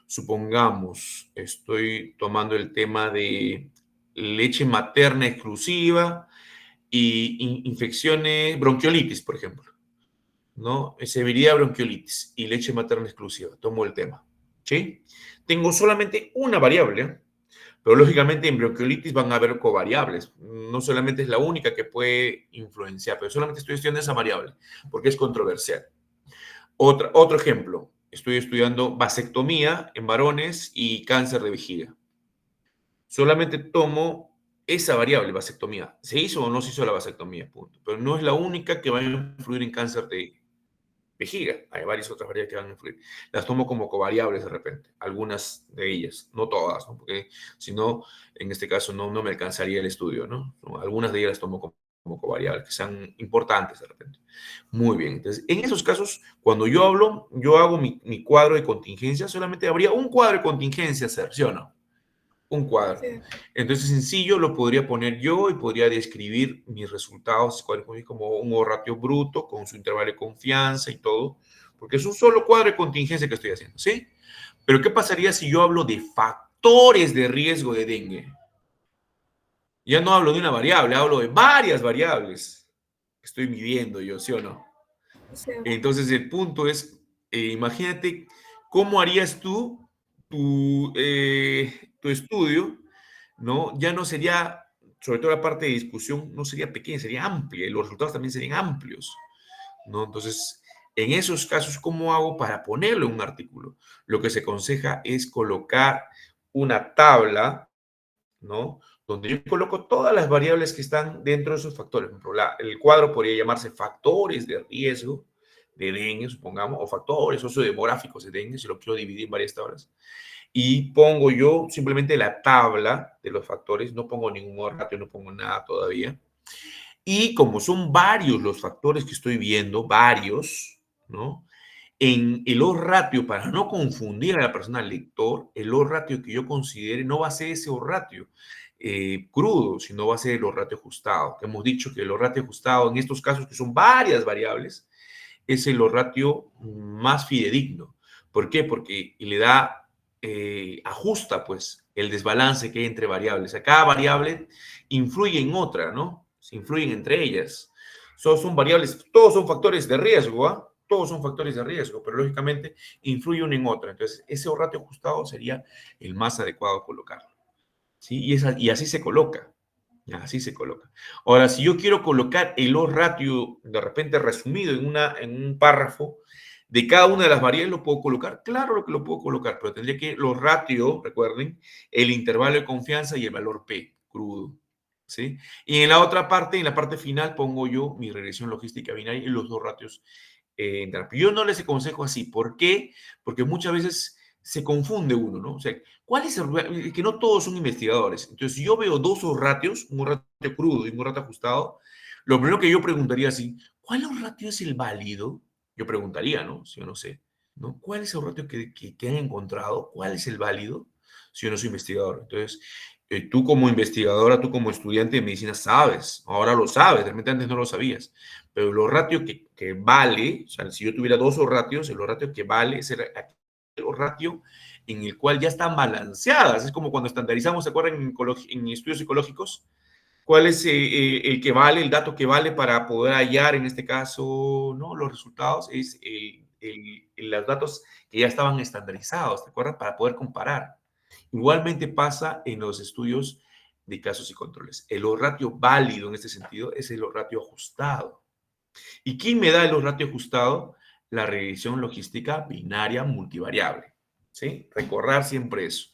Supongamos, estoy tomando el tema de leche materna exclusiva y infecciones, bronquiolitis, por ejemplo, ¿no? Severidad bronquiolitis y leche materna exclusiva. Tomo el tema, ¿sí? Tengo solamente una variable, pero lógicamente en bronquiolitis van a haber covariables. No solamente es la única que puede influenciar, pero solamente estoy estudiando esa variable porque es controversial. Otro ejemplo, estoy estudiando vasectomía en varones y cáncer de vejiga. Solamente tomo esa variable, vasectomía. ¿Se hizo o no se hizo la vasectomía? Punto. Pero no es la única que va a influir en cáncer de vejiga. Hay varias otras variables que van a influir. Las tomo como covariables de repente, algunas de ellas, no todas, ¿no? Porque si no, en este caso no me alcanzaría el estudio, ¿no? Algunas de ellas las tomo como covariables, que sean importantes de repente. Muy bien, entonces, en esos casos, cuando yo hablo, yo hago mi cuadro de contingencia, solamente habría un cuadro de contingencia, ¿sí o no? Un cuadro.
Sí.
Entonces, sencillo, lo podría poner yo y podría describir mis resultados como un ratio bruto con su intervalo de confianza y todo, porque es un solo cuadro de contingencia que estoy haciendo, ¿sí? Pero ¿qué pasaría si yo hablo de factores de riesgo de dengue? Ya no hablo de una variable, hablo de varias variables que estoy midiendo yo, ¿sí o no?
Sí.
Entonces, el punto es, imagínate cómo harías tú tu estudio, ¿no? Ya no sería, sobre todo la parte de discusión, no sería pequeña, sería amplia y los resultados también serían amplios, ¿no? Entonces, en esos casos, ¿cómo hago para ponerlo en un artículo? Lo que se aconseja es colocar una tabla, ¿no? Donde yo coloco todas las variables que están dentro de esos factores. Por ejemplo, el cuadro podría llamarse factores de riesgo de dengue, supongamos, o factores sociodemográficos de dengue, si lo quiero dividir en varias tablas. Y pongo yo simplemente la tabla de los factores, no pongo ningún ratio, no pongo nada todavía. Y como son varios los factores que estoy viendo, varios, ¿no? En el O-ratio, para no confundir a la persona lector, el O-ratio que yo considere no va a ser ese O-ratio crudo, sino va a ser el O-ratio ajustado. Hemos dicho que el O-ratio ajustado, en estos casos que son varias variables, es el O-ratio más fidedigno. ¿Por qué? Porque le da, ajusta pues el desbalance que hay entre variables. O sea, cada variable influye en otra, ¿no? Se influyen entre ellas. Son variables, todos son factores de riesgo, ¿ah? Todos son factores de riesgo, pero lógicamente influye uno en otro. Entonces, ese ratio ajustado sería el más adecuado colocarlo, ¿sí? Y así se coloca. Así se coloca. Ahora, si yo quiero colocar el O-ratio de repente resumido en un párrafo de cada una de las variables, ¿lo puedo colocar? Claro que lo puedo colocar, pero tendría que los ratios, recuerden, el intervalo de confianza y el valor P, crudo. ¿Sí? Y en la otra parte, en la parte final, pongo yo mi regresión logística binaria y los dos ratios. Yo no les aconsejo así. ¿Por qué? Porque muchas veces se confunde uno, ¿no? O sea, ¿cuál es el que no todos son investigadores? Entonces, si yo veo dos ratios, un ratio crudo y un ratio ajustado, lo primero que yo preguntaría así, ¿cuál ratio es el válido? Yo preguntaría, ¿no? Si yo no sé, ¿no? ¿Cuál es el ratio que han encontrado? ¿Cuál es el válido? Si yo no soy investigador. Entonces, tú como investigadora, tú como estudiante de medicina sabes, ahora lo sabes, de repente antes no lo sabías, pero los ratios que vale, o sea, si yo tuviera dos ratios, el ratio que vale es el ratio en el cual ya están balanceadas. Es como cuando estandarizamos, ¿se acuerdan en estudios psicológicos? ¿Cuál es el que vale, el dato que vale para poder hallar, en este caso, ¿no? Los resultados? Es los datos que ya estaban estandarizados, ¿te acuerdas? Para poder comparar. Igualmente pasa en los estudios de casos y controles. El ratio válido en este sentido es el ratio ajustado. ¿Y quién me da el ratio ajustado? La regresión logística binaria multivariable. ¿Sí? Recordar siempre eso.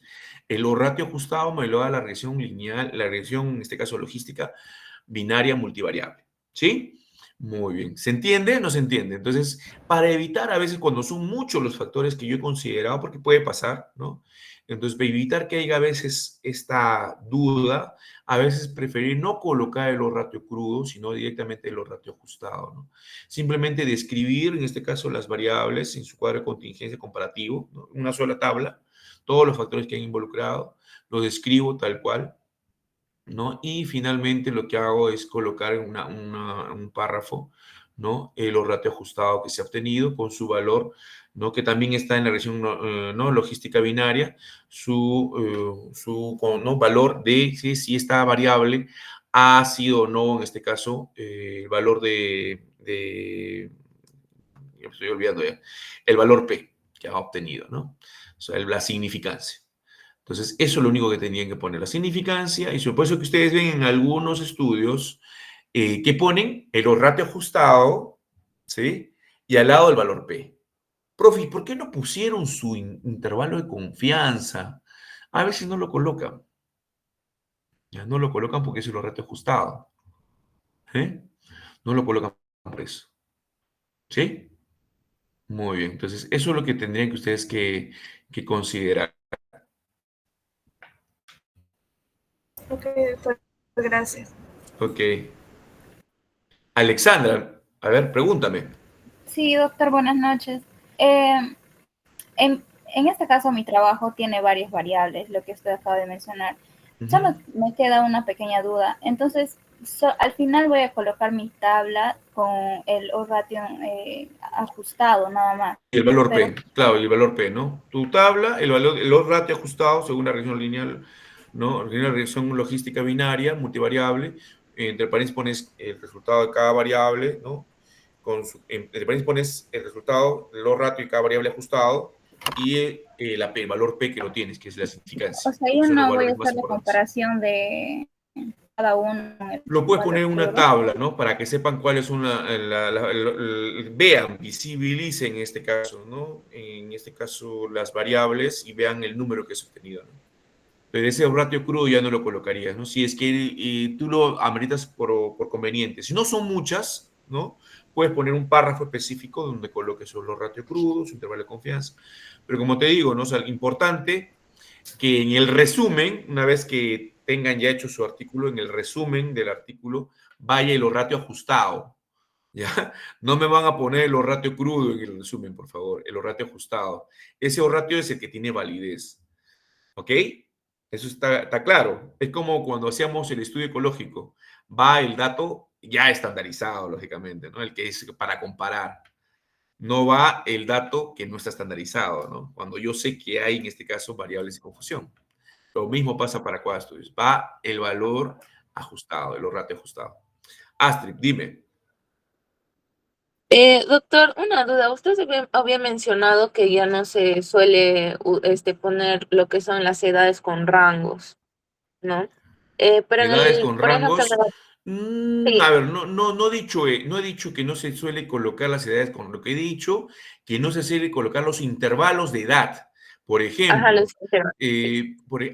El ratio ajustado me lo da la regresión lineal, la regresión, en este caso logística, binaria multivariable. ¿Sí? Muy bien. ¿Se entiende? No se entiende. Entonces, para evitar a veces cuando son muchos los factores que yo he considerado, porque puede pasar, ¿no? Entonces, para evitar que haya a veces esta duda, a veces preferir no colocar el ratio crudo, sino directamente el ratio ajustado, ¿no? Simplemente describir, en este caso, las variables en su cuadro de contingencia comparativo, ¿no? Una sola tabla, todos los factores que han involucrado, los describo tal cual, ¿no? Y finalmente lo que hago es colocar en un párrafo, ¿no? Los ratios ajustados que se ha obtenido con su valor, ¿no? Que también está en la regresión ¿no? Logística binaria, ¿no? Valor de si esta variable ha sido o no, en este caso, el valor ya me estoy olvidando ya, el valor P que ha obtenido, ¿no? O sea, la significancia. Entonces, eso es lo único que tenían que poner, la significancia, y por eso que ustedes ven en algunos estudios que ponen el ratio ajustado, ¿sí? Y al lado el valor P. Profe, ¿por qué no pusieron su intervalo de confianza? A veces no lo colocan. Ya no lo colocan porque es el ratio ajustado. ¿Eh? No lo colocan por eso. ¿Sí? Muy bien. Entonces, eso es lo que tendrían que ustedes que considerar.
Ok, doctor, gracias.
Ok. Alexandra, a ver, pregúntame.
Sí, doctor, buenas noches. Eh, en este caso, mi trabajo tiene varias variables, lo que usted acaba de mencionar. Solo me queda una pequeña duda. Entonces, al final voy a colocar mi tabla con el ratio ajustado, nada más.
Y el valor
Pero,
P, claro, y el valor P, ¿no? Tu tabla, el ratio ajustado según la regresión lineal, ¿no? La regresión logística binaria, multivariable, entre paréntesis pones el resultado de cada variable, ¿no? Entre paréntesis pones el resultado, los ratios de cada variable ajustado y el valor P que lo tienes, que es la significancia.
o sea, yo
Son los
no voy a
valores más
hacer la
importantes.
comparación de cada uno.
Lo puedes poner en una tabla, ¿no? Para que sepan cuáles son vean, visibilicen en este caso, ¿no? En este caso las variables y vean el número que es obtenido, ¿no? Pero ese ratio crudo ya no lo colocarías, ¿no? Si es que tú lo ameritas por conveniente. Si no son muchas, ¿no? Puedes poner un párrafo específico donde coloques solo los ratios crudos, su intervalo de confianza. Pero como te digo, ¿no? O sea, importante que en el resumen, una vez que tengan ya hecho su artículo, en el resumen del artículo vaya el ratio ajustado, ¿ya? No me van a poner el ratio crudo en el resumen, por favor, el ratio ajustado. Ese ratio es el que tiene validez, ¿ok? Eso está claro. Es como cuando hacíamos el estudio ecológico. Va el dato ya estandarizado, lógicamente, ¿no? El que es para comparar. No va el dato que no está estandarizado, ¿no? Cuando yo sé que hay, en este caso, variables de confusión. Lo mismo pasa para cada estudio. Va el valor ajustado, el ratio ajustado. Astrid, dime.
Doctor, una duda. Usted había mencionado que ya no se suele poner lo que son las edades con rangos, ¿no? Pero
Edades con
por ejemplo,
rangos. A
sí,
ver, no he dicho que no se suele colocar las edades con lo que he dicho, que no se suele colocar los intervalos de edad. Por
ajá,
ejemplo,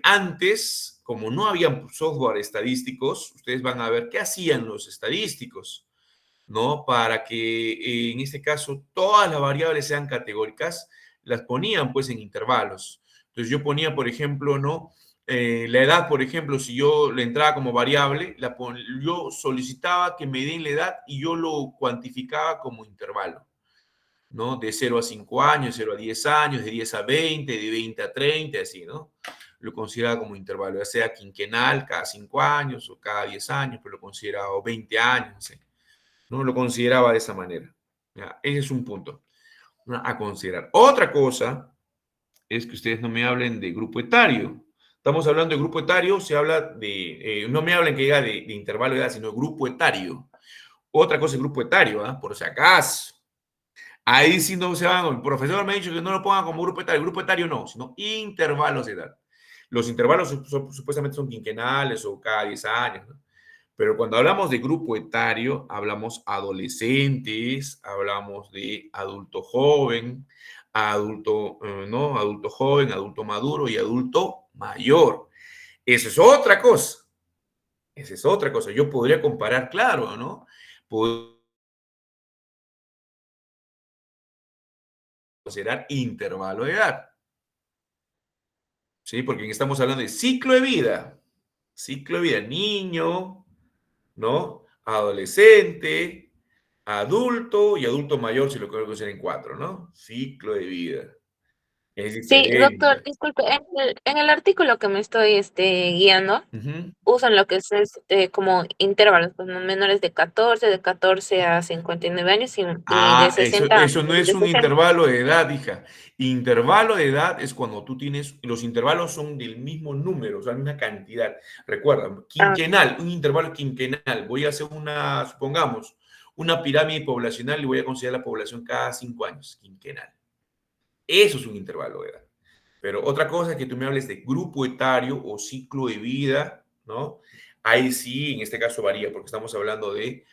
antes, como no había software estadísticos, ustedes van a ver qué hacían los estadísticos, ¿no? Para que en este caso todas las variables sean categóricas, las ponían pues en intervalos. Entonces yo ponía, por ejemplo, ¿no? La edad, por ejemplo, si yo le entraba como variable, yo solicitaba que me den la edad y yo lo cuantificaba como intervalo, ¿no? De 0 a 5 años, de 0 a 10 años, de 10 a 20, de 20 a 30, así, ¿no? Lo consideraba como intervalo, ya sea quinquenal, cada 5 años o cada 10 años, pero lo consideraba 20 años, ¿sí? No lo consideraba de esa manera. ¿Ya? Ese es un punto, ¿no? A considerar. Otra cosa es que ustedes no me hablen de grupo etario. Estamos hablando de grupo etario, se habla no me hablen que diga de intervalo de edad, sino de grupo etario. Otra cosa es grupo etario, ¿eh? Por si acaso. Ahí sí no se van, el profesor me ha dicho que no lo pongan como grupo etario no, sino intervalos de edad. Los intervalos supuestamente son quinquenales o cada 10 años, ¿no? Pero cuando hablamos de grupo etario, hablamos adolescentes, hablamos de adulto joven, ¿no? Adulto joven, adulto maduro y adulto mayor. Eso es otra cosa. Esa es otra cosa. Yo podría comparar, claro, ¿no? Puedo considerar intervalo de edad. ¿Sí? Porque estamos hablando de ciclo de vida. Ciclo de vida, niño, ¿no? Adolescente, adulto y adulto mayor, si lo quiero hacer en 4, ¿no? Ciclo de vida. Es
Sí, doctor,
diferente.
disculpe, en el artículo que me estoy guiando,
Ujú.
usan lo que es como intervalos, pues, ¿no? Menores de 14 a 59 años y de
Ah,
60
eso no es
de
un
60.
intervalo de edad, hija. Intervalo de edad es cuando tú tienes, los intervalos son del mismo número, o sea, la misma cantidad. Recuerda,
Ah,
quinquenal, un intervalo quinquenal. Voy a hacer una, supongamos, una pirámide poblacional y voy a considerar la población cada 5 años, quinquenal. Eso es un intervalo de edad. Pero otra cosa es que tú me hables de grupo etario o ciclo de vida, ¿no? Ahí sí, en este caso varía, porque estamos hablando de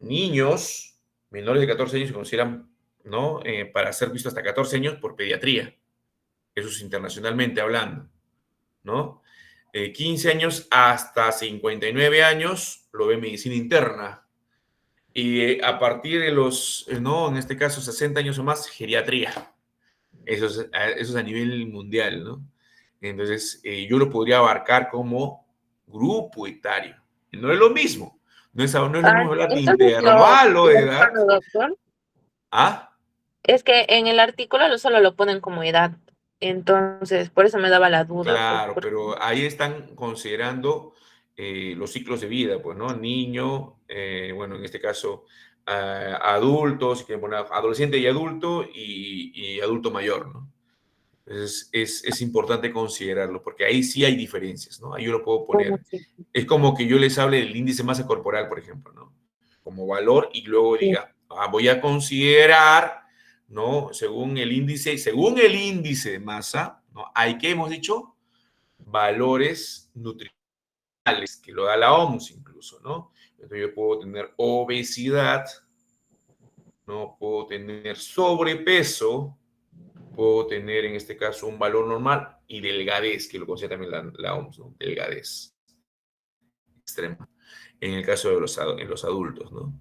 niños menores de 14 años se consideran, ¿no? Para ser visto hasta 14 años por pediatría. Eso es internacionalmente hablando, ¿no? 15 años hasta 59 años lo ve medicina interna. Y a partir de los, ¿no? En este caso, 60 años o más, geriatría. Eso es a nivel mundial, ¿no? Entonces, yo lo podría abarcar como grupo etario. No es lo mismo. No es lo mismo hablar de
entonces
intervalo de
lo
edad.
raro, doctor,
¿Ah?
es que en el artículo solo lo ponen como edad. Entonces, por eso me daba la duda, pues,
Claro, pero ahí están considerando los ciclos de vida, pues, ¿no? Niño, bueno, en este caso, adultos, que poner adolescente y adulto y adulto mayor, ¿no? Entonces, es importante considerarlo, porque ahí sí hay diferencias, ¿no? Ahí yo lo puedo
como
poner.
si-
Es como que yo les hable del índice de masa corporal, por ejemplo, ¿no? Como valor y luego
sí,
diga, voy a considerar, ¿no? Según el índice de masa, ¿no? Hay que hemos dicho valores nutricionales, que lo da la OMS incluso, ¿no? Entonces yo puedo tener obesidad, ¿no? Puedo tener sobrepeso, puedo tener en este caso un valor normal y delgadez, que lo considera también la OMS, ¿no? Delgadez extrema, en el caso de los adultos, ¿no?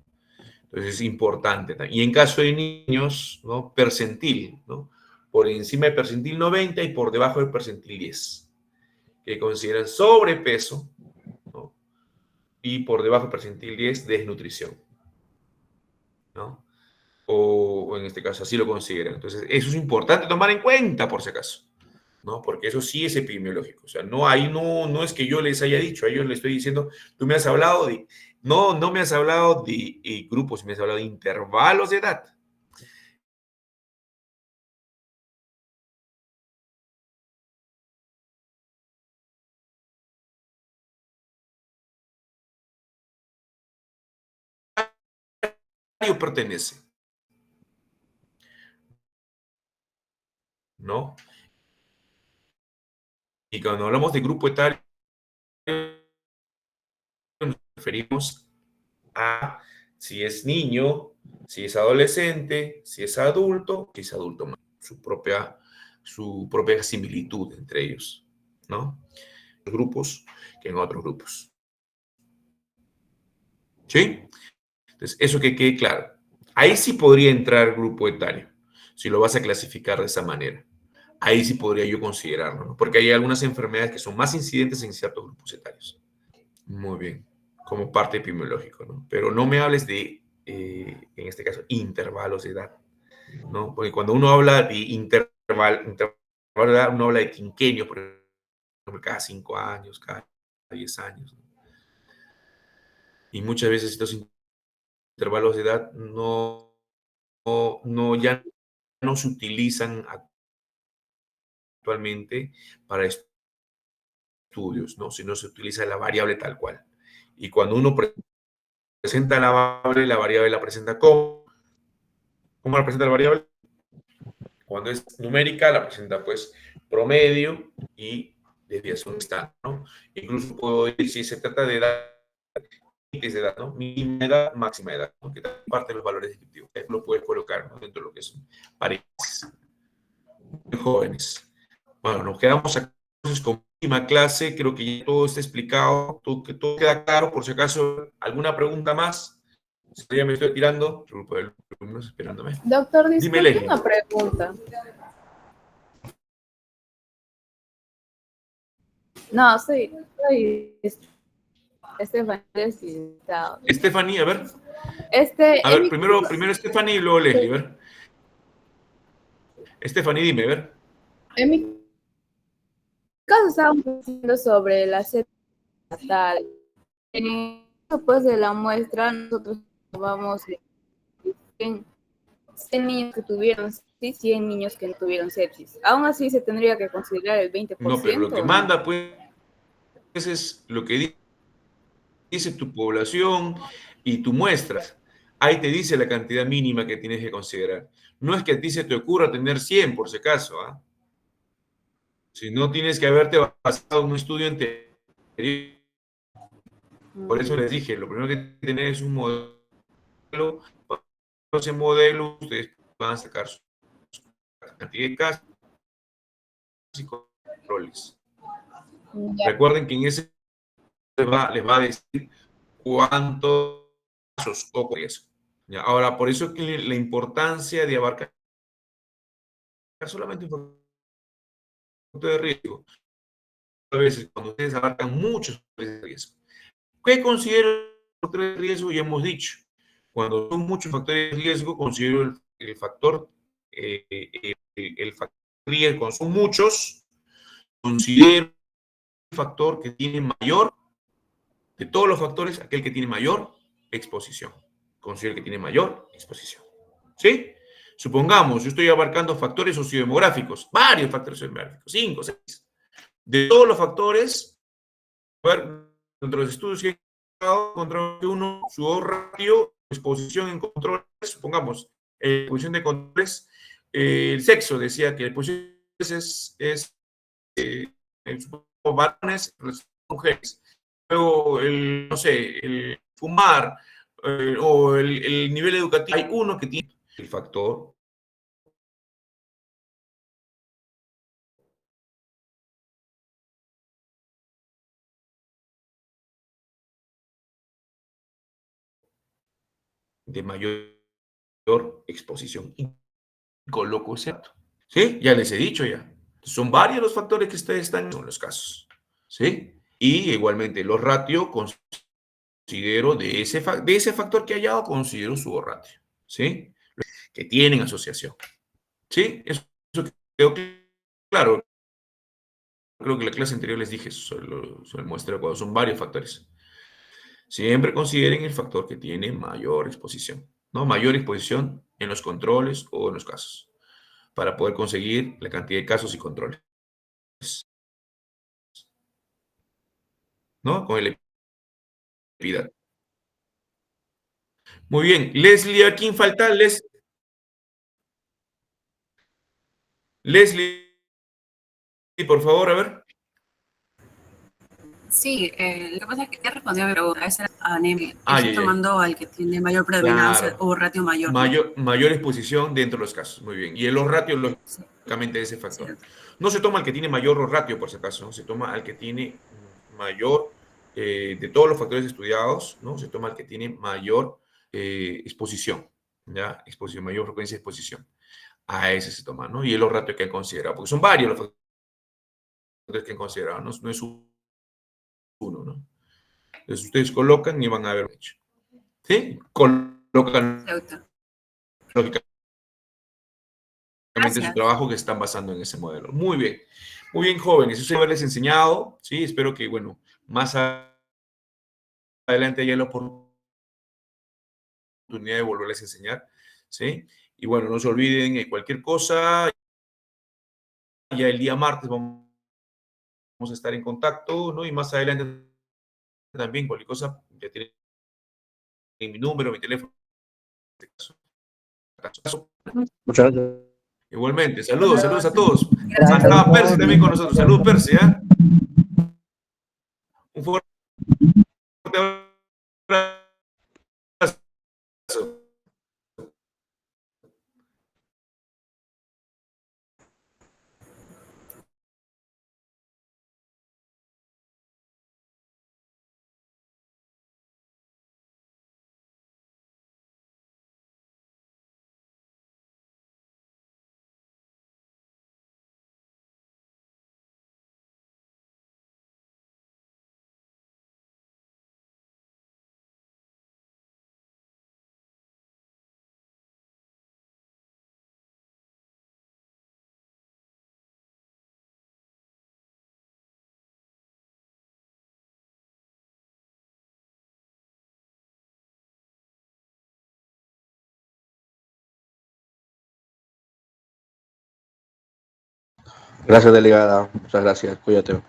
Entonces es importante. Y en caso de niños, ¿no? Percentil, ¿no? Por encima del percentil 90 y por debajo del percentil 10, que consideran sobrepeso, ¿no? Y por debajo del percentil 10, desnutrición, ¿no? O en este caso así lo consideran. Entonces eso es importante tomar en cuenta por si acaso, ¿no? Porque eso sí es epidemiológico. O sea, no, ahí no es que yo les haya dicho, a ellos les estoy diciendo, tú me has hablado de, no me has hablado de grupos, me has hablado de intervalos de edad. Pertenece, ¿no? Y cuando hablamos de grupo etario, nos referimos a si es niño, si es adolescente, si es adulto mayor, su propia similitud entre ellos, ¿no? Grupos que en otros grupos. ¿Sí? Entonces, eso que quede claro. Ahí sí podría entrar grupo etario, si lo vas a clasificar de esa manera. Ahí sí podría yo considerarlo, ¿no? Porque hay algunas enfermedades que son más incidentes en ciertos grupos etarios. Muy bien, como parte epidemiológico, ¿no? Pero no me hables de, en este caso, intervalos de edad, ¿no? Porque cuando uno habla de intervalo de edad, uno habla de quinquenio, por ejemplo, cada 5 años, cada 10 años, ¿no? Y muchas veces estos intervalos de edad ya no se utilizan actualmente para estudios, ¿no? Sino se utiliza la variable tal cual. Y cuando uno presenta la variable la presenta ¿cómo la presenta la variable? Cuando es numérica, la presenta pues promedio y desviación estándar, ¿no? Incluso puedo decir si se trata de edad, de edad, ¿no? Mínima edad, máxima edad, ¿no? Que parte de los valores descriptivos. Lo puedes colocar, ¿no? Dentro de lo que son paréntesis. Muy jóvenes. Bueno, nos quedamos aquí entonces con última clase. Creo que ya todo está explicado, que todo queda claro. Por si acaso, ¿alguna pregunta más? Ya me estoy tirando. El grupo de alumnos esperándome.
Doctor,
Dime,
disculpe
Leslie.
una pregunta. No, soy Estefanía Citado.
Stephanie, a ver. A ver, primero Stephanie y luego Leslie, a ver. Stephanie, dime, a ver.
En mi caso estábamos haciendo sobre la sed natal. En después de la muestra, nosotros tomamos 100, 100 niños que tuvieron sepsis, 100 niños que no tuvieron sepsis. Aún así, ¿se tendría que considerar el
No, pero lo
20%
que
o no?
manda, pues, es lo que dice tu población y tu muestras. Ahí te dice la cantidad mínima que tienes que considerar. No es que a ti se te ocurra tener 100, por si acaso, ¿ah? Si no, tienes que haberte basado en un estudio anterior. Por eso les dije, lo primero que tener es un modelo. Con ese modelo, ustedes van a sacar su cantidad de casos y controles.
Ya.
Recuerden que en ese les va a decir cuántos casos o riesgo. ¿Ya? Ahora, por eso es que la importancia de abarcar solamente un factor de riesgo. A veces, cuando ustedes abarcan muchos factores de riesgo. ¿Qué considero factores de riesgo? Ya hemos dicho. Cuando son muchos factores de riesgo, considero el factor, el factor de riesgo. Cuando son muchos, considero el factor que tiene mayor, de todos los factores, aquel que tiene mayor exposición. Considero que tiene mayor exposición. ¿Sí? Supongamos, yo estoy abarcando factores sociodemográficos, varios factores sociodemográficos, 5, 6. De todos los factores, a ver, dentro de los estudios que he encontrado que uno, su ratio, exposición en controles, supongamos, exposición de controles, el sexo, decía que la exposición es varones, mujeres. Luego, no sé, el fumar o el nivel educativo. Hay uno que tiene el factor de mayor exposición. Y coloco ese dato. ¿Sí? Ya les he dicho ya. Son varios los factores que ustedes están en los casos. ¿Sí? Y igualmente los ratios considero de ese factor que haya, considero su ratio. ¿Sí? Que tienen asociación. ¿Sí? Eso quedó claro. Creo que en la clase anterior les dije sobre el muestreo cuando son varios factores. Siempre consideren el factor que tiene mayor exposición, ¿no? Mayor exposición en los controles o en los casos, para poder conseguir la cantidad de casos y controles, ¿no? Con el EPIDAT. Muy bien. Leslie, ¿a quién falta? Leslie, por favor, a ver.
Sí, lo que pasa es que he respondido a mi pregunta, esa era anemia.
Ay,
Estoy
ay, ay.
tomando al que tiene mayor predominancia
Claro.
o ratio mayor, ¿no?
Mayor exposición dentro de los casos. Muy bien. Y el ratio,
Sí,
lógicamente, de ese factor.
cierto.
No se toma el que tiene mayor ratio, por si acaso, ¿no? Se toma al que tiene mayor, de todos los factores estudiados, ¿no? Se toma el que tiene mayor exposición, ¿ya? Exposición, mayor frecuencia de exposición. A ese se toma, ¿no? Y es los ratios que han considerado, porque son varios los factores que han considerado, no es uno, ¿no? Entonces ustedes colocan y van a ver hecho. ¿Sí? Colocan,
Cierto.
lógicamente, su
Gracias.
trabajo que están basando en ese modelo. Muy bien. Muy bien, jóvenes. Eso haberles enseñado, ¿sí? Espero que, bueno, más adelante haya la oportunidad de volverles a enseñar, ¿sí? Y bueno, no se olviden cualquier cosa. Ya el día martes vamos a estar en contacto, ¿no? Y más adelante también cualquier cosa, ya tienen mi número, mi teléfono.
Muchas gracias.
Igualmente, saludos a todos.
Gracias.
Estaba Percy también con nosotros. Saludos, Percy, ¿eh? Un fuerte abrazo.
Gracias, delegada. Muchas gracias. Cuídate.